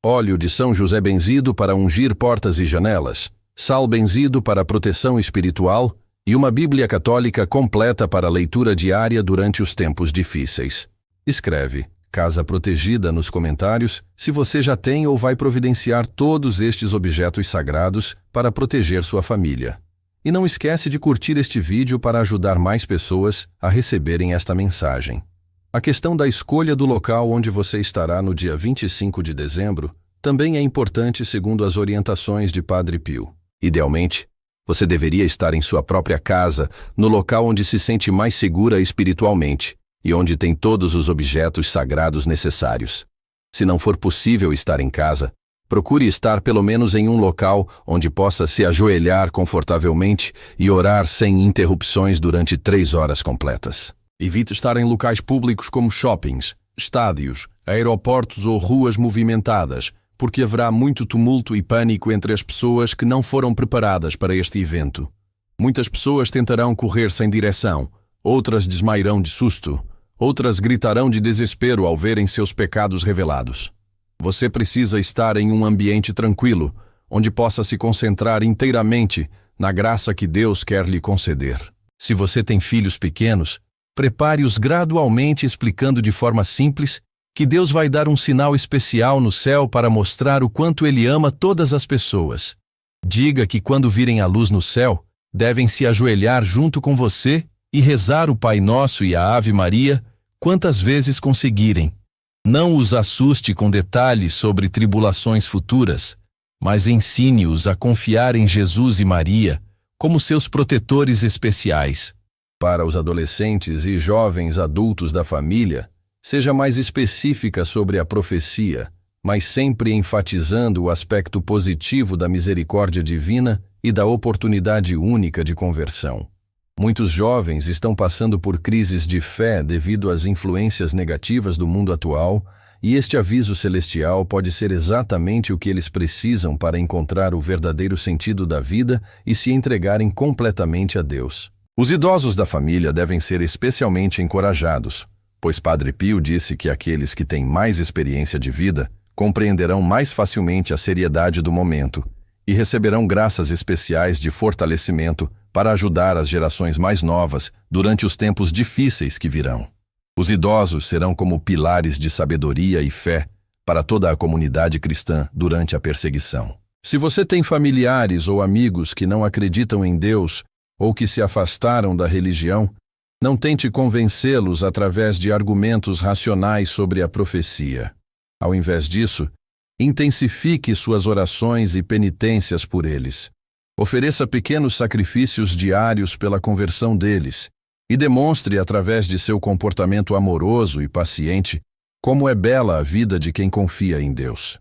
óleo de São José benzido para ungir portas e janelas, sal benzido para proteção espiritual e uma Bíblia católica completa para leitura diária durante os tempos difíceis. Escreve Casa Protegida nos comentários se você já tem ou vai providenciar todos estes objetos sagrados para proteger sua família. E não esquece de curtir este vídeo para ajudar mais pessoas a receberem esta mensagem. A questão da escolha do local onde você estará no dia 25 de dezembro também é importante segundo as orientações de Padre Pio. Idealmente, você deveria estar em sua própria casa, no local onde se sente mais segura espiritualmente e onde tem todos os objetos sagrados necessários. Se não for possível estar em casa, procure estar pelo menos em um local onde possa se ajoelhar confortavelmente e orar sem interrupções durante 3 horas completas. Evite estar em locais públicos como shoppings, estádios, aeroportos ou ruas movimentadas, porque haverá muito tumulto e pânico entre as pessoas que não foram preparadas para este evento. Muitas pessoas tentarão correr sem direção, outras desmaiarão de susto, outras gritarão de desespero ao verem seus pecados revelados. Você precisa estar em um ambiente tranquilo, onde possa se concentrar inteiramente na graça que Deus quer lhe conceder. Se você tem filhos pequenos, prepare-os gradualmente explicando de forma simples que Deus vai dar um sinal especial no céu para mostrar o quanto Ele ama todas as pessoas. Diga que quando virem a luz no céu, devem se ajoelhar junto com você e rezar o Pai Nosso e a Ave Maria quantas vezes conseguirem. Não os assuste com detalhes sobre tribulações futuras, mas ensine-os a confiar em Jesus e Maria como seus protetores especiais. Para os adolescentes e jovens adultos da família, seja mais específica sobre a profecia, mas sempre enfatizando o aspecto positivo da misericórdia divina e da oportunidade única de conversão. Muitos jovens estão passando por crises de fé devido às influências negativas do mundo atual, e este aviso celestial pode ser exatamente o que eles precisam para encontrar o verdadeiro sentido da vida e se entregarem completamente a Deus. Os idosos da família devem ser especialmente encorajados, pois Padre Pio disse que aqueles que têm mais experiência de vida compreenderão mais facilmente a seriedade do momento e receberão graças especiais de fortalecimento para ajudar as gerações mais novas durante os tempos difíceis que virão. Os idosos serão como pilares de sabedoria e fé para toda a comunidade cristã durante a perseguição. Se você tem familiares ou amigos que não acreditam em Deus ou que se afastaram da religião, não tente convencê-los através de argumentos racionais sobre a profecia. Ao invés disso, intensifique suas orações e penitências por eles. Ofereça pequenos sacrifícios diários pela conversão deles e demonstre através de seu comportamento amoroso e paciente como é bela a vida de quem confia em Deus.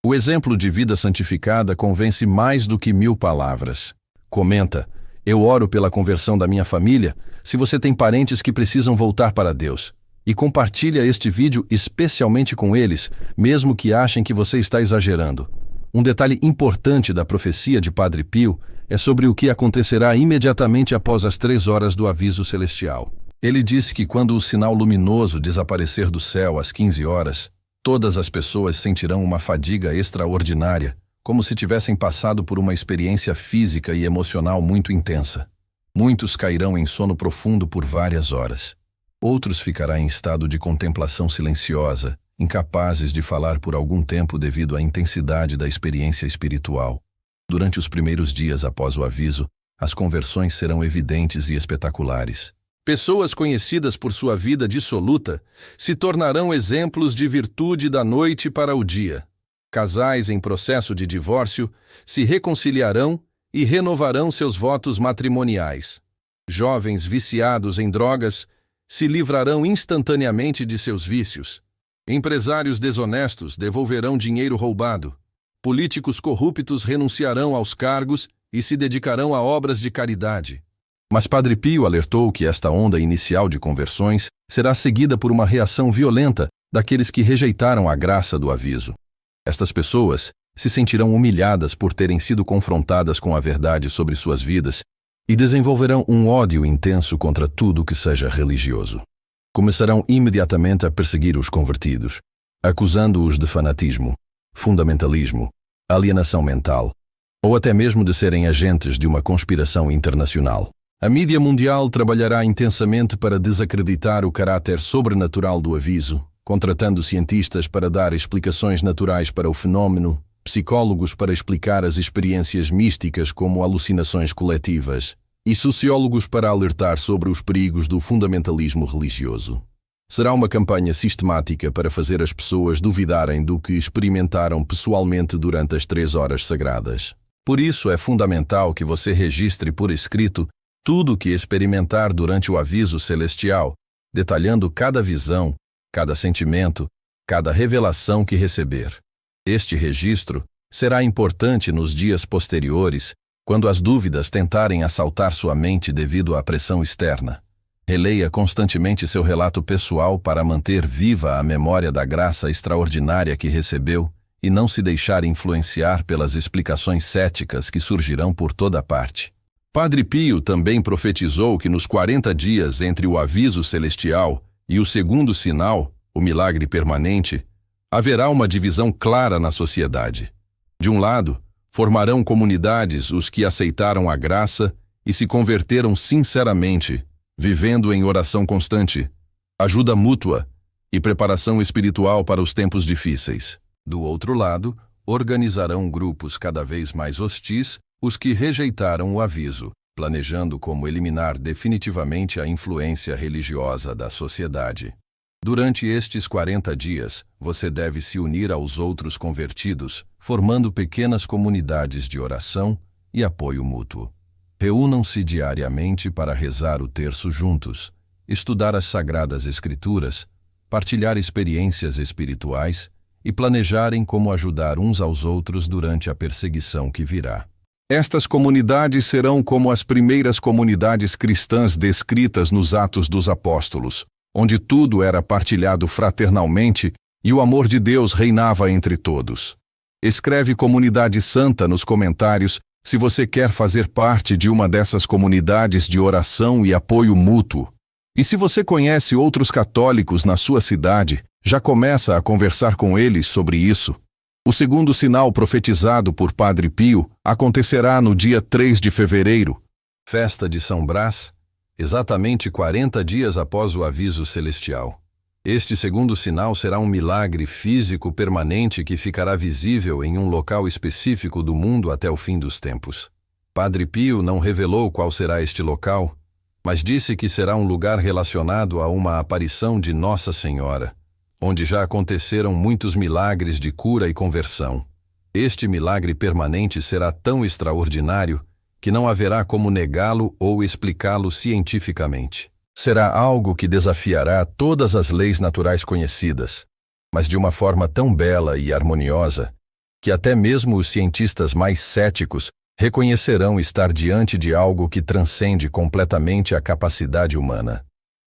O exemplo de vida santificada convence mais do que 1000 palavras. Comenta: eu oro pela conversão da minha família, se você tem parentes que precisam voltar para Deus. E compartilha este vídeo especialmente com eles, mesmo que achem que você está exagerando. Um detalhe importante da profecia de Padre Pio é sobre o que acontecerá imediatamente após as 3 horas do aviso celestial. Ele disse que quando o sinal luminoso desaparecer do céu às 15 horas, todas as pessoas sentirão uma fadiga extraordinária, como se tivessem passado por uma experiência física e emocional muito intensa. Muitos cairão em sono profundo por várias horas. Outros ficarão em estado de contemplação silenciosa, incapazes de falar por algum tempo devido à intensidade da experiência espiritual. Durante os primeiros dias após o aviso, as conversões serão evidentes e espetaculares. Pessoas conhecidas por sua vida dissoluta se tornarão exemplos de virtude da noite para o dia. Casais em processo de divórcio se reconciliarão e renovarão seus votos matrimoniais. Jovens viciados em drogas se livrarão instantaneamente de seus vícios. Empresários desonestos devolverão dinheiro roubado. Políticos corruptos renunciarão aos cargos e se dedicarão a obras de caridade. Mas Padre Pio alertou que esta onda inicial de conversões será seguida por uma reação violenta daqueles que rejeitaram a graça do aviso. Estas pessoas se sentirão humilhadas por terem sido confrontadas com a verdade sobre suas vidas e desenvolverão um ódio intenso contra tudo que seja religioso. Começarão imediatamente a perseguir os convertidos, acusando-os de fanatismo, fundamentalismo, alienação mental, ou até mesmo de serem agentes de uma conspiração internacional. A mídia mundial trabalhará intensamente para desacreditar o caráter sobrenatural do aviso, contratando cientistas para dar explicações naturais para o fenômeno, psicólogos para explicar as experiências místicas como alucinações coletivas, e sociólogos para alertar sobre os perigos do fundamentalismo religioso. Será uma campanha sistemática para fazer as pessoas duvidarem do que experimentaram pessoalmente durante as 3 horas sagradas. Por isso é fundamental que você registre por escrito tudo o que experimentar durante o aviso celestial, detalhando cada visão, cada sentimento, cada revelação que receber. Este registro será importante nos dias posteriores, quando as dúvidas tentarem assaltar sua mente devido à pressão externa. Releia constantemente seu relato pessoal para manter viva a memória da graça extraordinária que recebeu e não se deixar influenciar pelas explicações céticas que surgirão por toda parte. Padre Pio também profetizou que nos 40 dias entre o aviso celestial e o segundo sinal, o milagre permanente, haverá uma divisão clara na sociedade. De um lado, formarão comunidades os que aceitaram a graça e se converteram sinceramente, vivendo em oração constante, ajuda mútua e preparação espiritual para os tempos difíceis. Do outro lado, organizarão grupos cada vez mais hostis os que rejeitaram o aviso, planejando como eliminar definitivamente a influência religiosa da sociedade. Durante estes 40 dias, você deve se unir aos outros convertidos, formando pequenas comunidades de oração e apoio mútuo. Reúnam-se diariamente para rezar o terço juntos, estudar as Sagradas Escrituras, partilhar experiências espirituais e planejarem como ajudar uns aos outros durante a perseguição que virá. Estas comunidades serão como as primeiras comunidades cristãs descritas nos Atos dos Apóstolos, onde tudo era partilhado fraternalmente e o amor de Deus reinava entre todos. Escreve Comunidade Santa nos comentários se você quer fazer parte de uma dessas comunidades de oração e apoio mútuo. E se você conhece outros católicos na sua cidade, já começa a conversar com eles sobre isso. O segundo sinal profetizado por Padre Pio acontecerá no dia 3 de fevereiro, festa de São Brás, exatamente 40 dias após o aviso celestial. Este segundo sinal será um milagre físico permanente que ficará visível em um local específico do mundo até o fim dos tempos. Padre Pio não revelou qual será este local, mas disse que será um lugar relacionado a uma aparição de Nossa Senhora, onde já aconteceram muitos milagres de cura e conversão. Este milagre permanente será tão extraordinário que não haverá como negá-lo ou explicá-lo cientificamente. Será algo que desafiará todas as leis naturais conhecidas, mas de uma forma tão bela e harmoniosa que até mesmo os cientistas mais céticos reconhecerão estar diante de algo que transcende completamente a capacidade humana.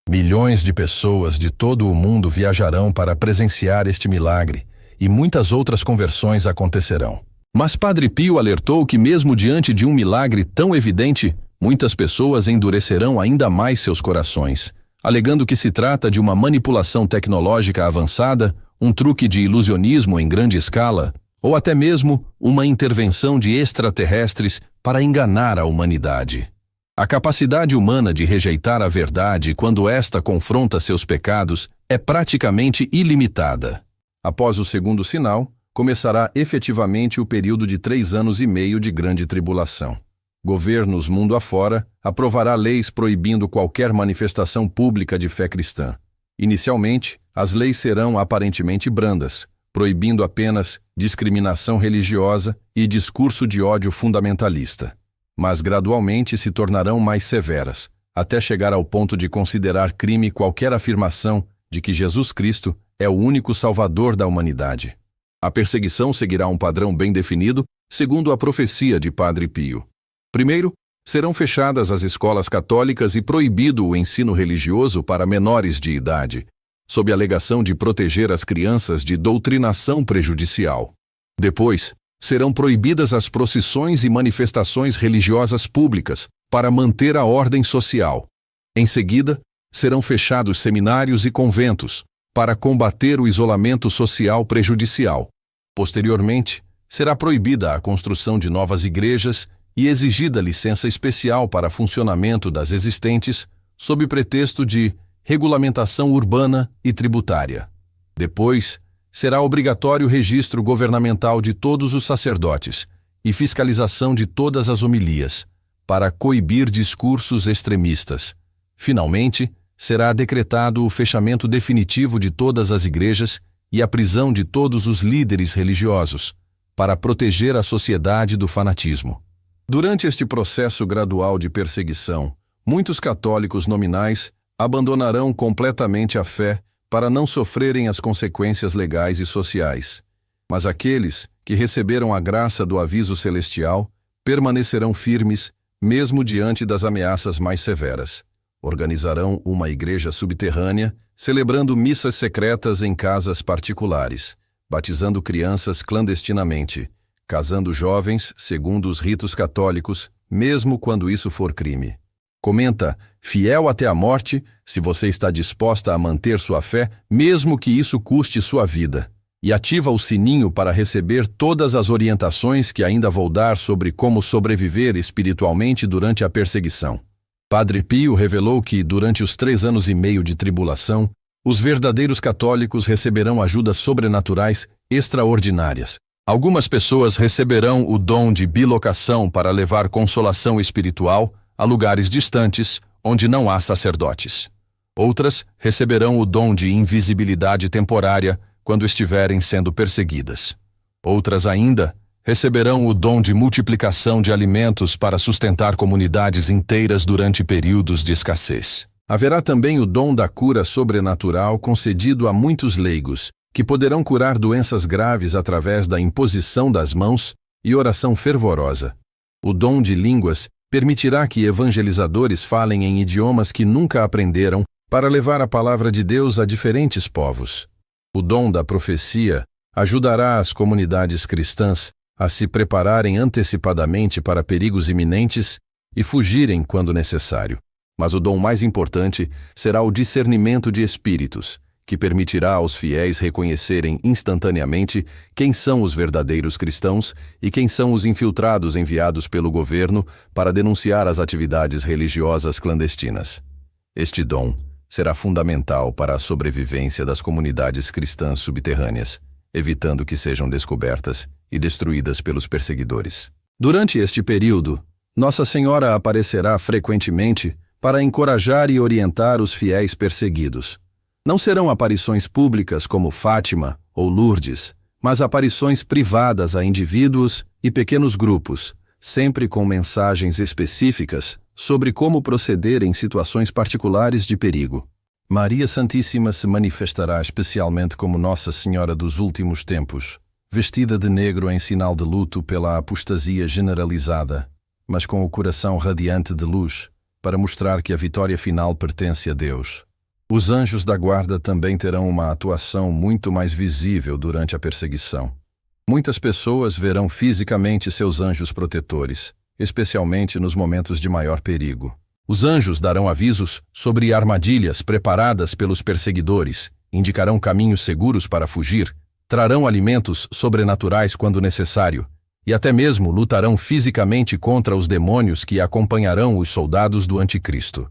Milhões de pessoas de todo o mundo viajarão para presenciar este milagre e muitas outras conversões acontecerão. Mas Padre Pio alertou que mesmo diante de um milagre tão evidente, muitas pessoas endurecerão ainda mais seus corações, alegando que se trata de uma manipulação tecnológica avançada, um truque de ilusionismo em grande escala, ou até mesmo uma intervenção de extraterrestres para enganar a humanidade. A capacidade humana de rejeitar a verdade quando esta confronta seus pecados é praticamente ilimitada. Após o segundo sinal, começará efetivamente o período de 3 anos e meio de grande tribulação. Governos mundo afora aprovará leis proibindo qualquer manifestação pública de fé cristã. Inicialmente, as leis serão aparentemente brandas, proibindo apenas discriminação religiosa e discurso de ódio fundamentalista. Mas gradualmente se tornarão mais severas, até chegar ao ponto de considerar crime qualquer afirmação de que Jesus Cristo é o único Salvador da humanidade. A perseguição seguirá um padrão bem definido, segundo a profecia de Padre Pio. Primeiro, serão fechadas as escolas católicas e proibido o ensino religioso para menores de idade, sob a alegação de proteger as crianças de doutrinação prejudicial. Depois, serão proibidas as procissões e manifestações religiosas públicas para manter a ordem social. Em seguida, serão fechados seminários e conventos, para combater o isolamento social prejudicial. Posteriormente, será proibida a construção de novas igrejas e exigida licença especial para funcionamento das existentes, sob pretexto de regulamentação urbana e tributária. Depois, será obrigatório o registro governamental de todos os sacerdotes e fiscalização de todas as homilias, para coibir discursos extremistas. Finalmente, será decretado o fechamento definitivo de todas as igrejas e a prisão de todos os líderes religiosos, para proteger a sociedade do fanatismo. Durante este processo gradual de perseguição, muitos católicos nominais abandonarão completamente a fé para não sofrerem as consequências legais e sociais. Mas aqueles que receberam a graça do aviso celestial permanecerão firmes, mesmo diante das ameaças mais severas. Organizarão uma igreja subterrânea, celebrando missas secretas em casas particulares, batizando crianças clandestinamente, casando jovens segundo os ritos católicos, mesmo quando isso for crime. Comenta, fiel até a morte, se você está disposta a manter sua fé, mesmo que isso custe sua vida. E ativa o sininho para receber todas as orientações que ainda vou dar sobre como sobreviver espiritualmente durante a perseguição. Padre Pio revelou que, durante os 3 anos e meio de tribulação, os verdadeiros católicos receberão ajudas sobrenaturais extraordinárias. Algumas pessoas receberão o dom de bilocação para levar consolação espiritual a lugares distantes, onde não há sacerdotes. Outras receberão o dom de invisibilidade temporária quando estiverem sendo perseguidas. Outras ainda receberão o dom de multiplicação de alimentos para sustentar comunidades inteiras durante períodos de escassez. Haverá também o dom da cura sobrenatural concedido a muitos leigos, que poderão curar doenças graves através da imposição das mãos e oração fervorosa. O dom de línguas permitirá que evangelizadores falem em idiomas que nunca aprenderam para levar a palavra de Deus a diferentes povos. O dom da profecia ajudará as comunidades cristãs a se prepararem antecipadamente para perigos iminentes e fugirem quando necessário. Mas o dom mais importante será o discernimento de espíritos, que permitirá aos fiéis reconhecerem instantaneamente quem são os verdadeiros cristãos e quem são os infiltrados enviados pelo governo para denunciar as atividades religiosas clandestinas. Este dom será fundamental para a sobrevivência das comunidades cristãs subterrâneas, evitando que sejam descobertas e destruídas pelos perseguidores. Durante este período, Nossa Senhora aparecerá frequentemente para encorajar e orientar os fiéis perseguidos. Não serão aparições públicas como Fátima ou Lourdes, mas aparições privadas a indivíduos e pequenos grupos, sempre com mensagens específicas sobre como proceder em situações particulares de perigo. Maria Santíssima se manifestará especialmente como Nossa Senhora dos Últimos Tempos, vestida de negro em sinal de luto pela apostasia generalizada, mas com o coração radiante de luz, para mostrar que a vitória final pertence a Deus. Os anjos da guarda também terão uma atuação muito mais visível durante a perseguição. Muitas pessoas verão fisicamente seus anjos protetores, especialmente nos momentos de maior perigo. Os anjos darão avisos sobre armadilhas preparadas pelos perseguidores, indicarão caminhos seguros para fugir, trarão alimentos sobrenaturais quando necessário, e até mesmo lutarão fisicamente contra os demônios que acompanharão os soldados do Anticristo.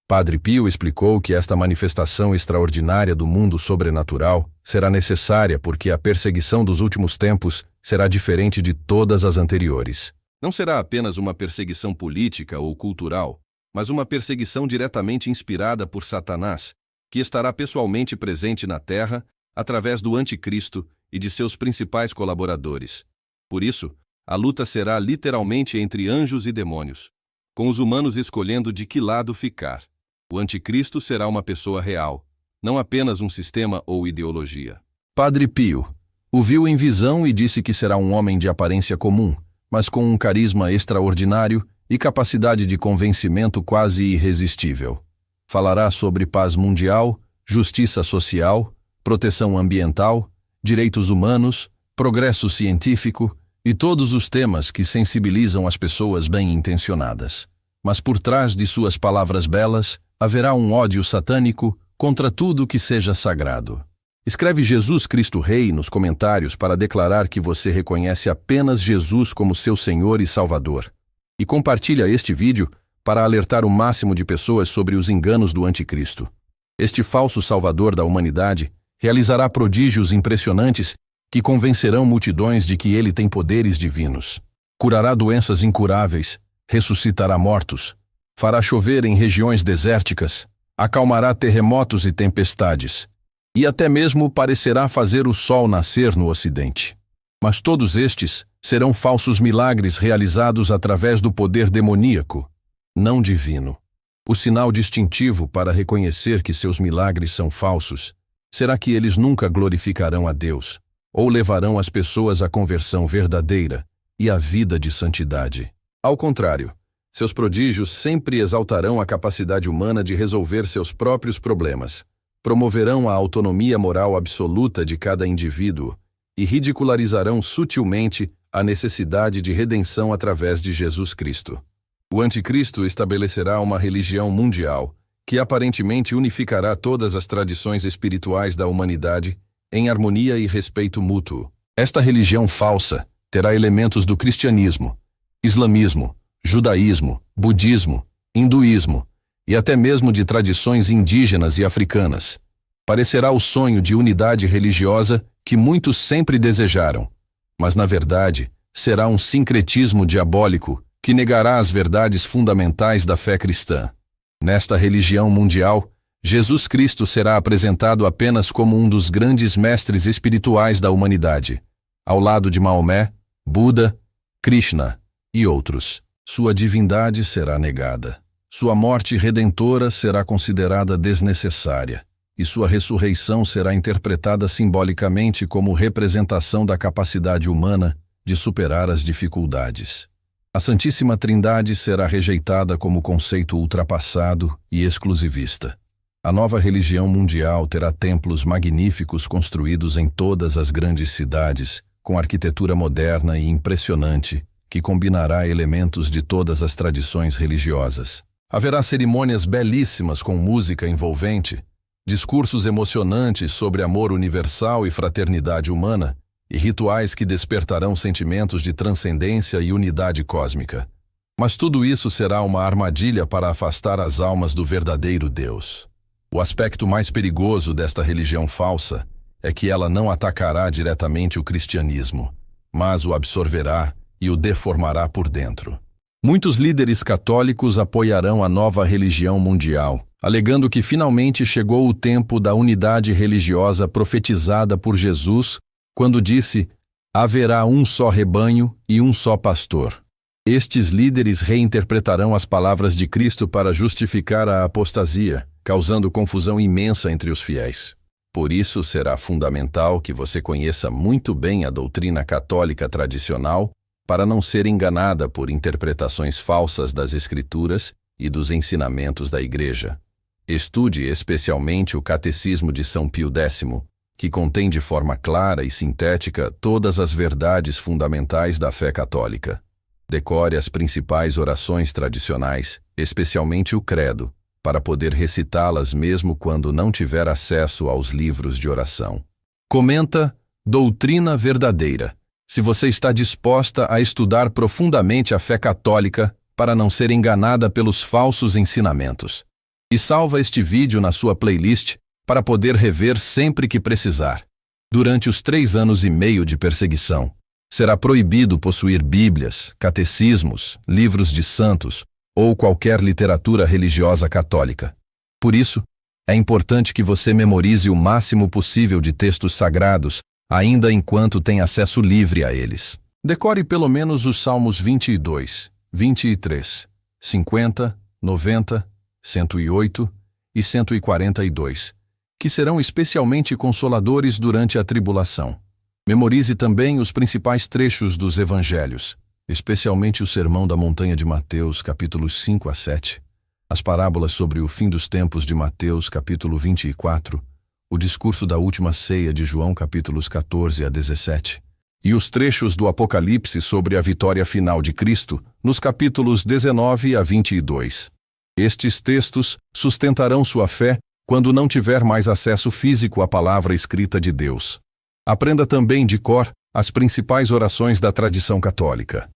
Padre Pio explicou que esta manifestação extraordinária do mundo sobrenatural será necessária porque a perseguição dos últimos tempos será diferente de todas as anteriores. Não será apenas uma perseguição política ou cultural, mas uma perseguição diretamente inspirada por Satanás, que estará pessoalmente presente na Terra através do Anticristo e de seus principais colaboradores. Por isso, a luta será literalmente entre anjos e demônios, com os humanos escolhendo de que lado ficar. O Anticristo será uma pessoa real, não apenas um sistema ou ideologia. Padre Pio o viu em visão e disse que será um homem de aparência comum, mas com um carisma extraordinário e capacidade de convencimento quase irresistível. Falará sobre paz mundial, justiça social, proteção ambiental, direitos humanos, progresso científico e todos os temas que sensibilizam as pessoas bem-intencionadas. Mas por trás de suas palavras belas, haverá um ódio satânico contra tudo que seja sagrado. Escreve Jesus Cristo Rei nos comentários para declarar que você reconhece apenas Jesus como seu Senhor e Salvador. E compartilha este vídeo para alertar o máximo de pessoas sobre os enganos do Anticristo. Este falso Salvador da humanidade realizará prodígios impressionantes que convencerão multidões de que ele tem poderes divinos. Curará doenças incuráveis, ressuscitará mortos, fará chover em regiões desérticas, acalmará terremotos e tempestades, e até mesmo parecerá fazer o sol nascer no ocidente. Mas todos estes serão falsos milagres realizados através do poder demoníaco, não divino. O sinal distintivo para reconhecer que seus milagres são falsos será que eles nunca glorificarão a Deus, ou levarão as pessoas à conversão verdadeira e à vida de santidade. Ao contrário, seus prodígios sempre exaltarão a capacidade humana de resolver seus próprios problemas, promoverão a autonomia moral absoluta de cada indivíduo e ridicularizarão sutilmente a necessidade de redenção através de Jesus Cristo. O Anticristo estabelecerá uma religião mundial que aparentemente unificará todas as tradições espirituais da humanidade em harmonia e respeito mútuo. Esta religião falsa terá elementos do cristianismo, islamismo, judaísmo, budismo, hinduísmo e até mesmo de tradições indígenas e africanas. Parecerá o sonho de unidade religiosa que muitos sempre desejaram, mas na verdade será um sincretismo diabólico que negará as verdades fundamentais da fé cristã. Nesta religião mundial, Jesus Cristo será apresentado apenas como um dos grandes mestres espirituais da humanidade, ao lado de Maomé, Buda, Krishna e outros. Sua divindade será negada. Sua morte redentora será considerada desnecessária, e sua ressurreição será interpretada simbolicamente como representação da capacidade humana de superar as dificuldades. A Santíssima Trindade será rejeitada como conceito ultrapassado e exclusivista. A nova religião mundial terá templos magníficos construídos em todas as grandes cidades, com arquitetura moderna e impressionante, que combinará elementos de todas as tradições religiosas. Haverá cerimônias belíssimas com música envolvente, discursos emocionantes sobre amor universal e fraternidade humana, e rituais que despertarão sentimentos de transcendência e unidade cósmica. Mas tudo isso será uma armadilha para afastar as almas do verdadeiro Deus. O aspecto mais perigoso desta religião falsa é que ela não atacará diretamente o cristianismo, mas o absorverá e o deformará por dentro. Muitos líderes católicos apoiarão a nova religião mundial, alegando que finalmente chegou o tempo da unidade religiosa profetizada por Jesus quando disse: haverá um só rebanho e um só pastor. Estes líderes reinterpretarão as palavras de Cristo para justificar a apostasia, causando confusão imensa entre os fiéis. Por isso será fundamental que você conheça muito bem a doutrina católica tradicional para não ser enganada por interpretações falsas das Escrituras e dos ensinamentos da Igreja. Estude especialmente o Catecismo de São Pio X, que contém de forma clara e sintética todas as verdades fundamentais da fé católica. Decore as principais orações tradicionais, especialmente o Credo, para poder recitá-las mesmo quando não tiver acesso aos livros de oração. Comenta Doutrina Verdadeira. Se você está disposta a estudar profundamente a fé católica para não ser enganada pelos falsos ensinamentos. E salva este vídeo na sua playlist para poder rever sempre que precisar. Durante os 3 anos e meio de perseguição, será proibido possuir bíblias, catecismos, livros de santos ou qualquer literatura religiosa católica. Por isso, é importante que você memorize o máximo possível de textos sagrados, ainda enquanto tem acesso livre a eles. Decore pelo menos os Salmos 22, 23, 50, 90, 108 e 142, que serão especialmente consoladores durante a tribulação. Memorize também os principais trechos dos Evangelhos, especialmente o Sermão da Montanha de Mateus, capítulos 5 a 7, as parábolas sobre o fim dos tempos de Mateus, capítulo 24, o discurso da última ceia de João, capítulos 14 a 17, e os trechos do Apocalipse sobre a vitória final de Cristo, nos capítulos 19 a 22. Estes textos sustentarão sua fé quando não tiver mais acesso físico à palavra escrita de Deus. Aprenda também de cor as principais orações da tradição católica.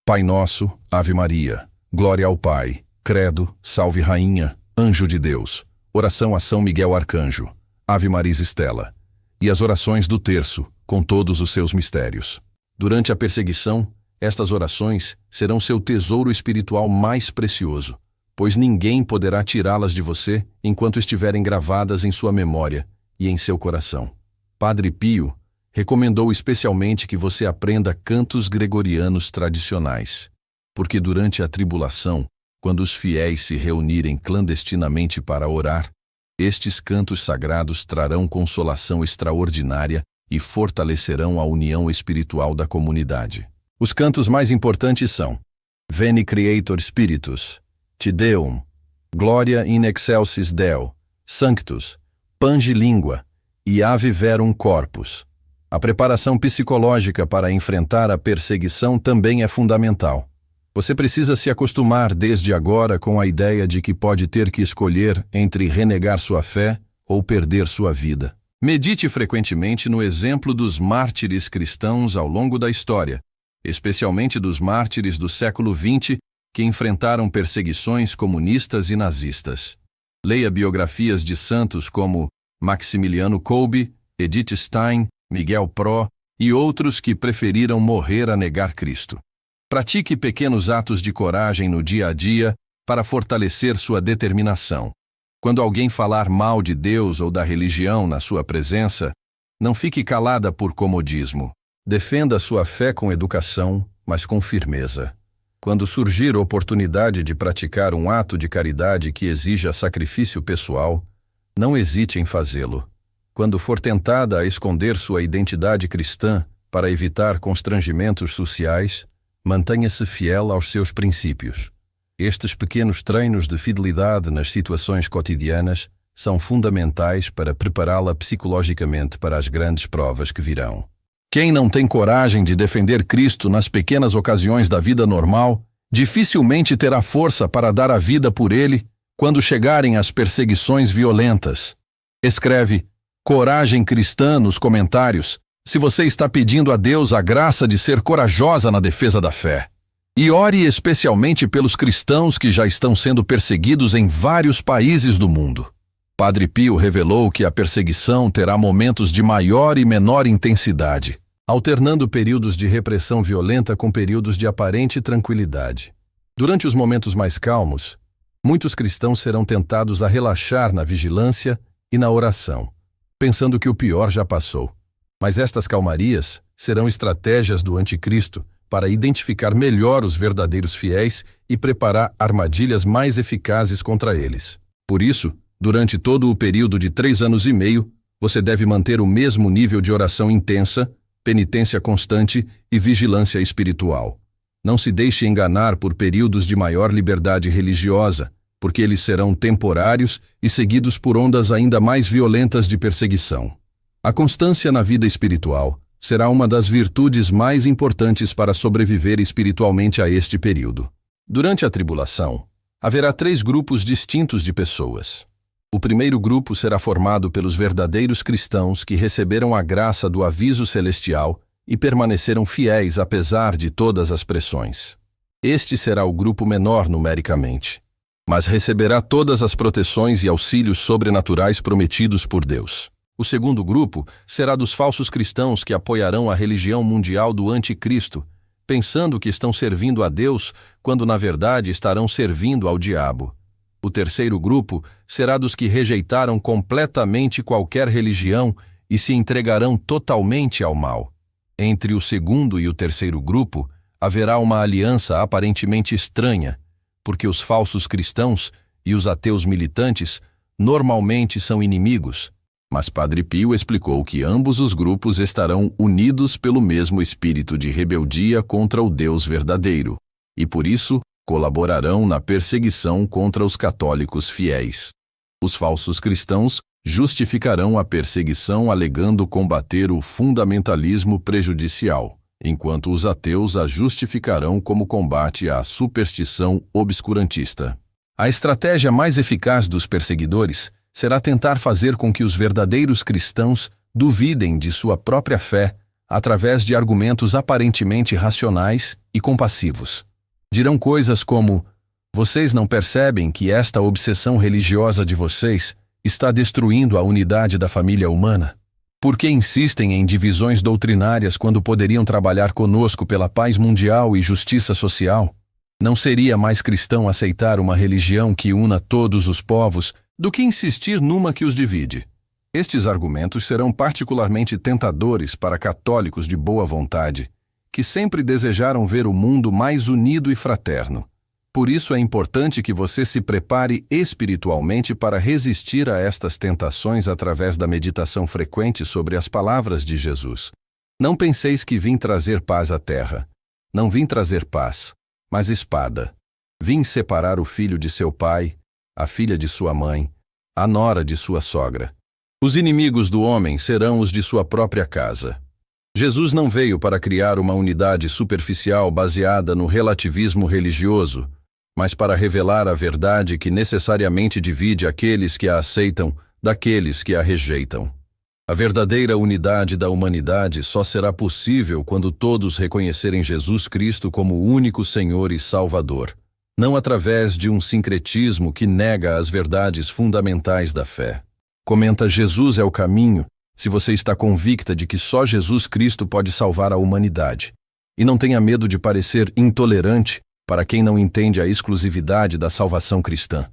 Pai Nosso, Ave Maria, Glória ao Pai, Credo, Salve Rainha, Anjo de Deus, Oração a São Miguel Arcanjo, Ave Maris Stella, e as orações do terço, com todos os seus mistérios. Durante a perseguição, estas orações serão seu tesouro espiritual mais precioso, pois ninguém poderá tirá-las de você enquanto estiverem gravadas em sua memória e em seu coração. Padre Pio recomendou especialmente que você aprenda cantos gregorianos tradicionais, porque durante a tribulação, quando os fiéis se reunirem clandestinamente para orar, estes cantos sagrados trarão consolação extraordinária e fortalecerão a união espiritual da comunidade. Os cantos mais importantes são Veni Creator Spiritus, Te Deum, Gloria in Excelsis Deo, Sanctus, Pange Lingua e Ave Verum Corpus. A preparação psicológica para enfrentar a perseguição também é fundamental. Você precisa se acostumar desde agora com a ideia de que pode ter que escolher entre renegar sua fé ou perder sua vida. Medite frequentemente no exemplo dos mártires cristãos ao longo da história, especialmente dos mártires do século XX que enfrentaram perseguições comunistas e nazistas. Leia biografias de santos como Maximiliano Kolbe, Edith Stein, Miguel Pro e outros que preferiram morrer a negar Cristo. Pratique pequenos atos de coragem no dia a dia para fortalecer sua determinação. Quando alguém falar mal de Deus ou da religião na sua presença, não fique calada por comodismo. Defenda sua fé com educação, mas com firmeza. Quando surgir oportunidade de praticar um ato de caridade que exija sacrifício pessoal, não hesite em fazê-lo. Quando for tentada a esconder sua identidade cristã para evitar constrangimentos sociais, mantenha-se fiel aos seus princípios. Estes pequenos treinos de fidelidade nas situações cotidianas são fundamentais para prepará-la psicologicamente para as grandes provas que virão. Quem não tem coragem de defender Cristo nas pequenas ocasiões da vida normal, dificilmente terá força para dar a vida por Ele quando chegarem as perseguições violentas. Escreve Coragem Cristã nos comentários se você está pedindo a Deus a graça de ser corajosa na defesa da fé. E ore especialmente pelos cristãos que já estão sendo perseguidos em vários países do mundo. Padre Pio revelou que a perseguição terá momentos de maior e menor intensidade, alternando períodos de repressão violenta com períodos de aparente tranquilidade. Durante os momentos mais calmos, muitos cristãos serão tentados a relaxar na vigilância e na oração, pensando que o pior já passou. Mas estas calmarias serão estratégias do anticristo para identificar melhor os verdadeiros fiéis e preparar armadilhas mais eficazes contra eles. Por isso, durante todo o período de 3 anos e meio, você deve manter o mesmo nível de oração intensa, penitência constante e vigilância espiritual. Não se deixe enganar por períodos de maior liberdade religiosa, porque eles serão temporários e seguidos por ondas ainda mais violentas de perseguição. A constância na vida espiritual será uma das virtudes mais importantes para sobreviver espiritualmente a este período. Durante a tribulação, haverá 3 grupos distintos de pessoas. O primeiro grupo será formado pelos verdadeiros cristãos que receberam a graça do aviso celestial e permaneceram fiéis apesar de todas as pressões. Este será o grupo menor numericamente, mas receberá todas as proteções e auxílios sobrenaturais prometidos por Deus. O segundo grupo será dos falsos cristãos que apoiarão a religião mundial do anticristo, pensando que estão servindo a Deus, quando na verdade estarão servindo ao diabo. O terceiro grupo será dos que rejeitaram completamente qualquer religião e se entregarão totalmente ao mal. Entre o segundo e o terceiro grupo, haverá uma aliança aparentemente estranha, porque os falsos cristãos e os ateus militantes normalmente são inimigos. Mas Padre Pio explicou que ambos os grupos estarão unidos pelo mesmo espírito de rebeldia contra o Deus verdadeiro, e por isso colaborarão na perseguição contra os católicos fiéis. Os falsos cristãos justificarão a perseguição alegando combater o fundamentalismo prejudicial, enquanto os ateus a justificarão como combate à superstição obscurantista. A estratégia mais eficaz dos perseguidores será tentar fazer com que os verdadeiros cristãos duvidem de sua própria fé através de argumentos aparentemente racionais e compassivos. Dirão coisas como: vocês não percebem que esta obsessão religiosa de vocês está destruindo a unidade da família humana? Por que insistem em divisões doutrinárias quando poderiam trabalhar conosco pela paz mundial e justiça social? Não seria mais cristão aceitar uma religião que una todos os povos do que insistir numa que os divide? Estes argumentos serão particularmente tentadores para católicos de boa vontade, que sempre desejaram ver o mundo mais unido e fraterno. Por isso é importante que você se prepare espiritualmente para resistir a estas tentações através da meditação frequente sobre as palavras de Jesus. Não penseis que vim trazer paz à terra. Não vim trazer paz, mas espada. Vim separar o filho de seu pai, a filha de sua mãe, a nora de sua sogra. Os inimigos do homem serão os de sua própria casa. Jesus não veio para criar uma unidade superficial baseada no relativismo religioso, mas para revelar a verdade que necessariamente divide aqueles que a aceitam daqueles que a rejeitam. A verdadeira unidade da humanidade só será possível quando todos reconhecerem Jesus Cristo como o único Senhor e Salvador, não através de um sincretismo que nega as verdades fundamentais da fé. Comenta: Jesus é o caminho, se você está convicta de que só Jesus Cristo pode salvar a humanidade. E não tenha medo de parecer intolerante para quem não entende a exclusividade da salvação cristã.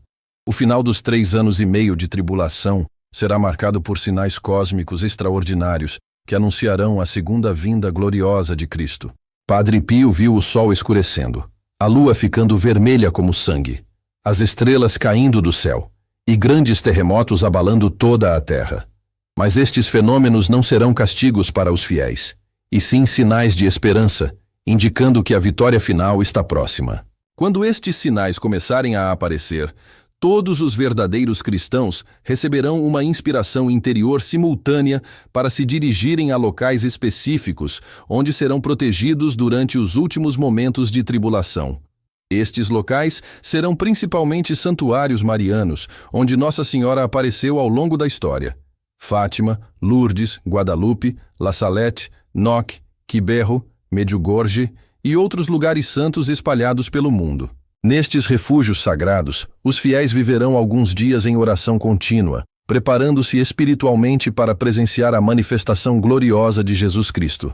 O final dos 3 anos e meio de tribulação será marcado por sinais cósmicos extraordinários que anunciarão a segunda vinda gloriosa de Cristo. Padre Pio viu o sol escurecendo, a lua ficando vermelha como sangue, as estrelas caindo do céu e grandes terremotos abalando toda a terra. Mas estes fenômenos não serão castigos para os fiéis, e sim sinais de esperança, indicando que a vitória final está próxima. Quando estes sinais começarem a aparecer, todos os verdadeiros cristãos receberão uma inspiração interior simultânea para se dirigirem a locais específicos, onde serão protegidos durante os últimos momentos de tribulação. Estes locais serão principalmente santuários marianos, onde Nossa Senhora apareceu ao longo da história: Fátima, Lourdes, Guadalupe, La Salette, Knock, Quiberro, Medjugorje e outros lugares santos espalhados pelo mundo. Nestes refúgios sagrados, os fiéis viverão alguns dias em oração contínua, preparando-se espiritualmente para presenciar a manifestação gloriosa de Jesus Cristo.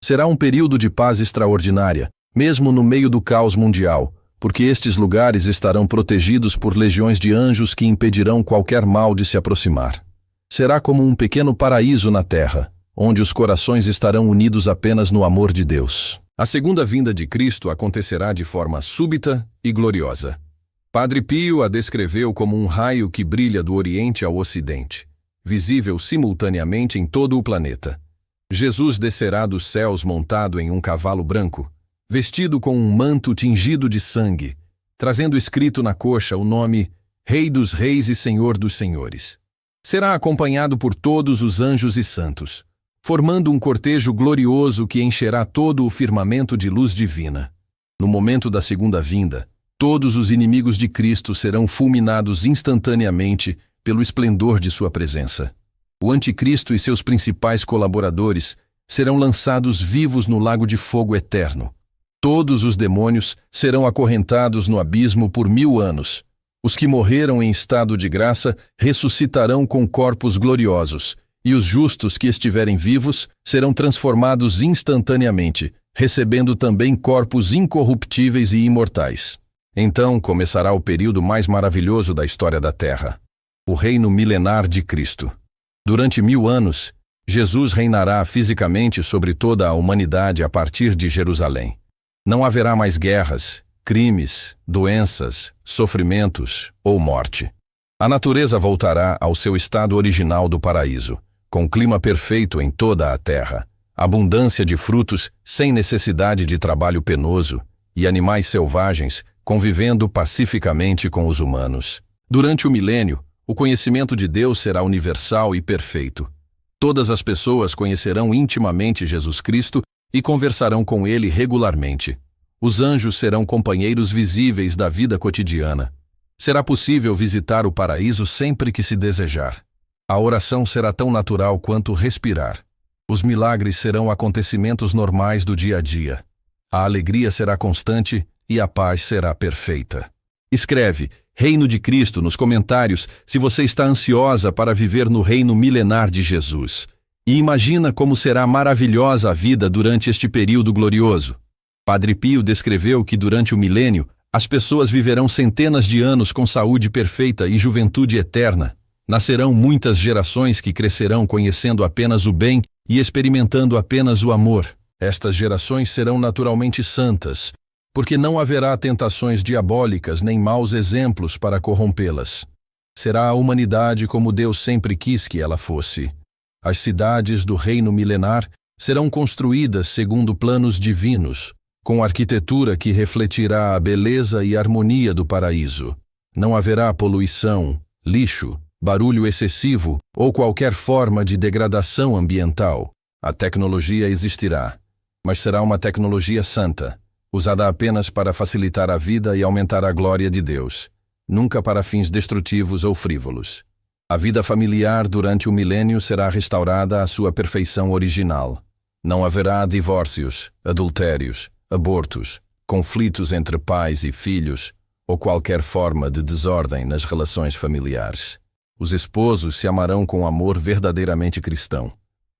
Será um período de paz extraordinária, mesmo no meio do caos mundial, porque estes lugares estarão protegidos por legiões de anjos que impedirão qualquer mal de se aproximar. Será como um pequeno paraíso na terra, onde os corações estarão unidos apenas no amor de Deus. A segunda vinda de Cristo acontecerá de forma súbita e gloriosa. Padre Pio a descreveu como um raio que brilha do Oriente ao Ocidente, visível simultaneamente em todo o planeta. Jesus descerá dos céus montado em um cavalo branco, vestido com um manto tingido de sangue, trazendo escrito na coxa o nome Rei dos Reis e Senhor dos Senhores. Será acompanhado por todos os anjos e santos, formando um cortejo glorioso que encherá todo o firmamento de luz divina. No momento da segunda vinda, todos os inimigos de Cristo serão fulminados instantaneamente pelo esplendor de sua presença. O anticristo e seus principais colaboradores serão lançados vivos no lago de fogo eterno. Todos os demônios serão acorrentados no abismo por 1000 anos. Os que morreram em estado de graça ressuscitarão com corpos gloriosos, e os justos que estiverem vivos serão transformados instantaneamente, recebendo também corpos incorruptíveis e imortais. Então começará o período mais maravilhoso da história da Terra, o reino milenar de Cristo. Durante 1000 anos, Jesus reinará fisicamente sobre toda a humanidade a partir de Jerusalém. Não haverá mais guerras, crimes, doenças, sofrimentos ou morte. A natureza voltará ao seu estado original do paraíso, com clima perfeito em toda a terra, abundância de frutos sem necessidade de trabalho penoso e animais selvagens convivendo pacificamente com os humanos. Durante o milênio, o conhecimento de Deus será universal e perfeito. Todas as pessoas conhecerão intimamente Jesus Cristo e conversarão com ele regularmente. Os anjos serão companheiros visíveis da vida cotidiana. Será possível visitar o paraíso sempre que se desejar. A oração será tão natural quanto respirar. Os milagres serão acontecimentos normais do dia a dia. A alegria será constante e a paz será perfeita. Escreve Reino de Cristo nos comentários se você está ansiosa para viver no reino milenar de Jesus. E imagina como será maravilhosa a vida durante este período glorioso. Padre Pio descreveu que durante o milênio, as pessoas viverão centenas de anos com saúde perfeita e juventude eterna. Nascerão muitas gerações que crescerão conhecendo apenas o bem e experimentando apenas o amor. Estas gerações serão naturalmente santas, porque não haverá tentações diabólicas nem maus exemplos para corrompê-las. Será a humanidade como Deus sempre quis que ela fosse. As cidades do reino milenar serão construídas segundo planos divinos, com arquitetura que refletirá a beleza e harmonia do paraíso. Não haverá poluição, lixo, barulho excessivo ou qualquer forma de degradação ambiental. A tecnologia existirá, mas será uma tecnologia santa, usada apenas para facilitar a vida e aumentar a glória de Deus, nunca para fins destrutivos ou frívolos. A vida familiar durante o milênio será restaurada à sua perfeição original. Não haverá divórcios, adultérios, abortos, conflitos entre pais e filhos ou qualquer forma de desordem nas relações familiares. Os esposos se amarão com amor verdadeiramente cristão.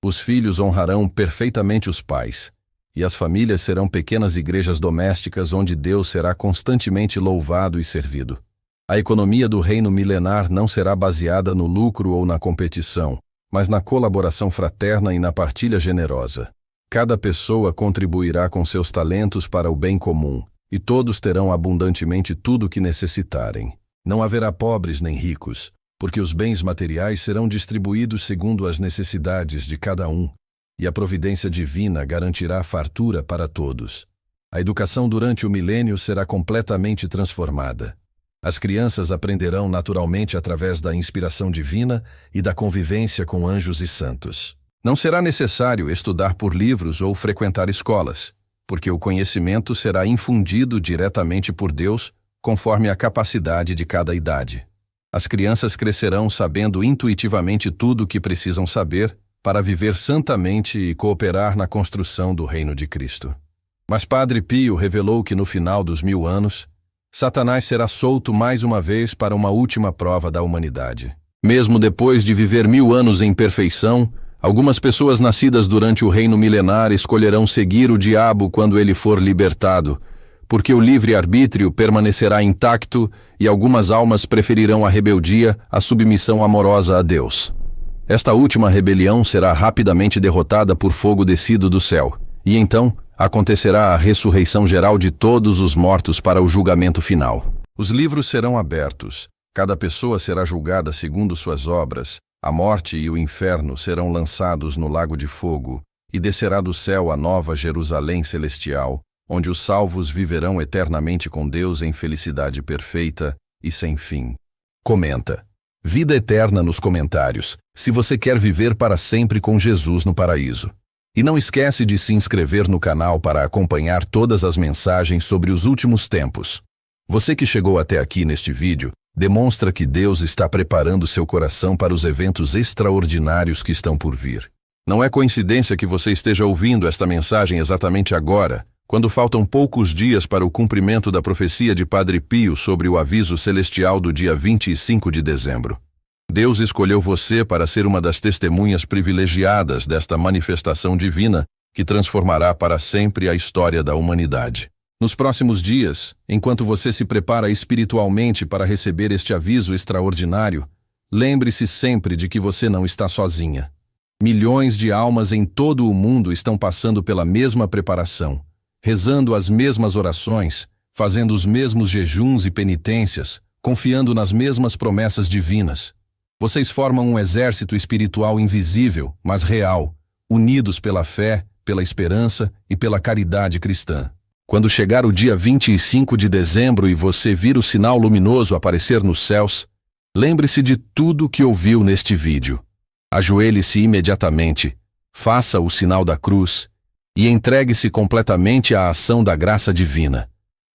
Os filhos honrarão perfeitamente os pais. E as famílias serão pequenas igrejas domésticas onde Deus será constantemente louvado e servido. A economia do reino milenar não será baseada no lucro ou na competição, mas na colaboração fraterna e na partilha generosa. Cada pessoa contribuirá com seus talentos para o bem comum, e todos terão abundantemente tudo o que necessitarem. Não haverá pobres nem ricos, porque os bens materiais serão distribuídos segundo as necessidades de cada um, e a providência divina garantirá fartura para todos. A educação durante o milênio será completamente transformada. As crianças aprenderão naturalmente através da inspiração divina e da convivência com anjos e santos. Não será necessário estudar por livros ou frequentar escolas, porque o conhecimento será infundido diretamente por Deus conforme a capacidade de cada idade. As crianças crescerão sabendo intuitivamente tudo o que precisam saber para viver santamente e cooperar na construção do reino de Cristo. Mas Padre Pio revelou que no final dos 1000 anos, Satanás será solto mais uma vez para uma última prova da humanidade. Mesmo depois de viver 1000 anos em perfeição, algumas pessoas nascidas durante o reino milenar escolherão seguir o diabo quando ele for libertado, porque o livre-arbítrio permanecerá intacto e algumas almas preferirão a rebeldia à submissão amorosa a Deus. Esta última rebelião será rapidamente derrotada por fogo descido do céu, e então acontecerá a ressurreição geral de todos os mortos para o julgamento final. Os livros serão abertos, cada pessoa será julgada segundo suas obras, a morte e o inferno serão lançados no lago de fogo, e descerá do céu a nova Jerusalém celestial, onde os salvos viverão eternamente com Deus em felicidade perfeita e sem fim. Comenta. Vida eterna nos comentários, se você quer viver para sempre com Jesus no paraíso. E não esquece de se inscrever no canal para acompanhar todas as mensagens sobre os últimos tempos. Você que chegou até aqui neste vídeo, demonstra que Deus está preparando seu coração para os eventos extraordinários que estão por vir. Não é coincidência que você esteja ouvindo esta mensagem exatamente agora, quando faltam poucos dias para o cumprimento da profecia de Padre Pio sobre o aviso celestial do dia 25 de dezembro. Deus escolheu você para ser uma das testemunhas privilegiadas desta manifestação divina que transformará para sempre a história da humanidade. Nos próximos dias, enquanto você se prepara espiritualmente para receber este aviso extraordinário, lembre-se sempre de que você não está sozinha. Milhões de almas em todo o mundo estão passando pela mesma preparação, rezando as mesmas orações, fazendo os mesmos jejuns e penitências, confiando nas mesmas promessas divinas. Vocês formam um exército espiritual invisível, mas real, unidos pela fé, pela esperança e pela caridade cristã. Quando chegar o dia 25 de dezembro e você vir o sinal luminoso aparecer nos céus, lembre-se de tudo que ouviu neste vídeo. Ajoelhe-se imediatamente, faça o sinal da cruz e entregue-se completamente à ação da graça divina.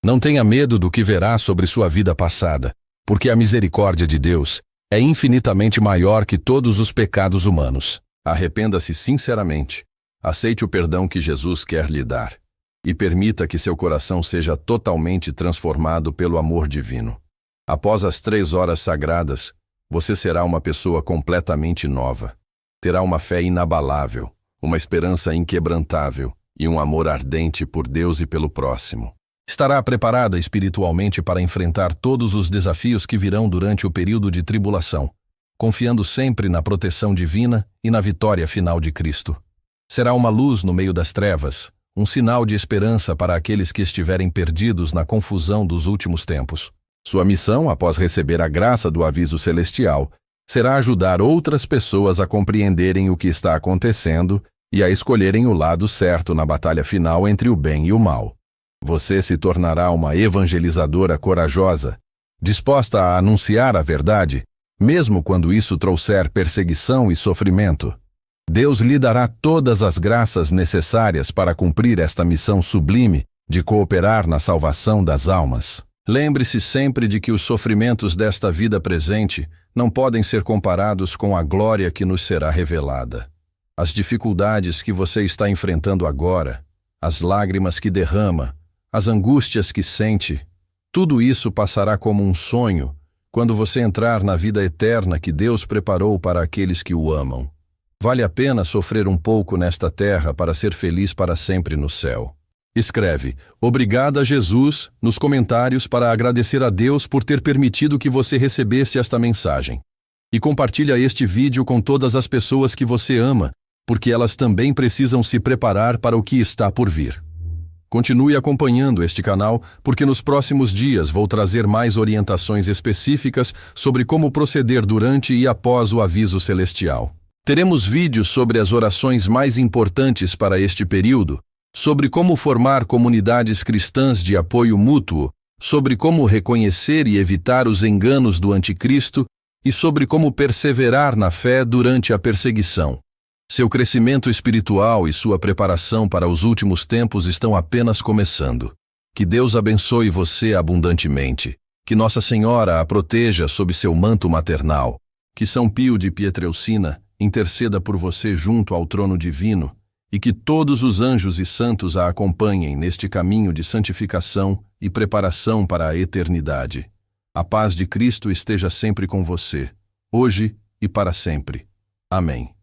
Não tenha medo do que verá sobre sua vida passada. Porque a misericórdia de Deus é infinitamente maior que todos os pecados humanos. Arrependa-se sinceramente, aceite o perdão que Jesus quer lhe dar e permita que seu coração seja totalmente transformado pelo amor divino. Após as 3 horas sagradas, você será uma pessoa completamente nova. Terá uma fé inabalável, uma esperança inquebrantável e um amor ardente por Deus e pelo próximo. Estará preparada espiritualmente para enfrentar todos os desafios que virão durante o período de tribulação, confiando sempre na proteção divina e na vitória final de Cristo. Será uma luz no meio das trevas, um sinal de esperança para aqueles que estiverem perdidos na confusão dos últimos tempos. Sua missão, após receber a graça do aviso celestial, será ajudar outras pessoas a compreenderem o que está acontecendo e a escolherem o lado certo na batalha final entre o bem e o mal. Você se tornará uma evangelizadora corajosa, disposta a anunciar a verdade, mesmo quando isso trouxer perseguição e sofrimento. Deus lhe dará todas as graças necessárias para cumprir esta missão sublime de cooperar na salvação das almas. Lembre-se sempre de que os sofrimentos desta vida presente não podem ser comparados com a glória que nos será revelada. As dificuldades que você está enfrentando agora, as lágrimas que derrama, as angústias que sente, tudo isso passará como um sonho quando você entrar na vida eterna que Deus preparou para aqueles que o amam. Vale a pena sofrer um pouco nesta terra para ser feliz para sempre no céu. Escreve, obrigada Jesus, nos comentários para agradecer a Deus por ter permitido que você recebesse esta mensagem. E compartilha este vídeo com todas as pessoas que você ama, porque elas também precisam se preparar para o que está por vir. Continue acompanhando este canal, porque nos próximos dias vou trazer mais orientações específicas sobre como proceder durante e após o aviso celestial. Teremos vídeos sobre as orações mais importantes para este período, sobre como formar comunidades cristãs de apoio mútuo, sobre como reconhecer e evitar os enganos do anticristo e sobre como perseverar na fé durante a perseguição. Seu crescimento espiritual e sua preparação para os últimos tempos estão apenas começando. Que Deus abençoe você abundantemente. Que Nossa Senhora a proteja sob seu manto maternal. Que São Pio de Pietrelcina interceda por você junto ao trono divino e que todos os anjos e santos a acompanhem neste caminho de santificação e preparação para a eternidade. A paz de Cristo esteja sempre com você, hoje e para sempre. Amém.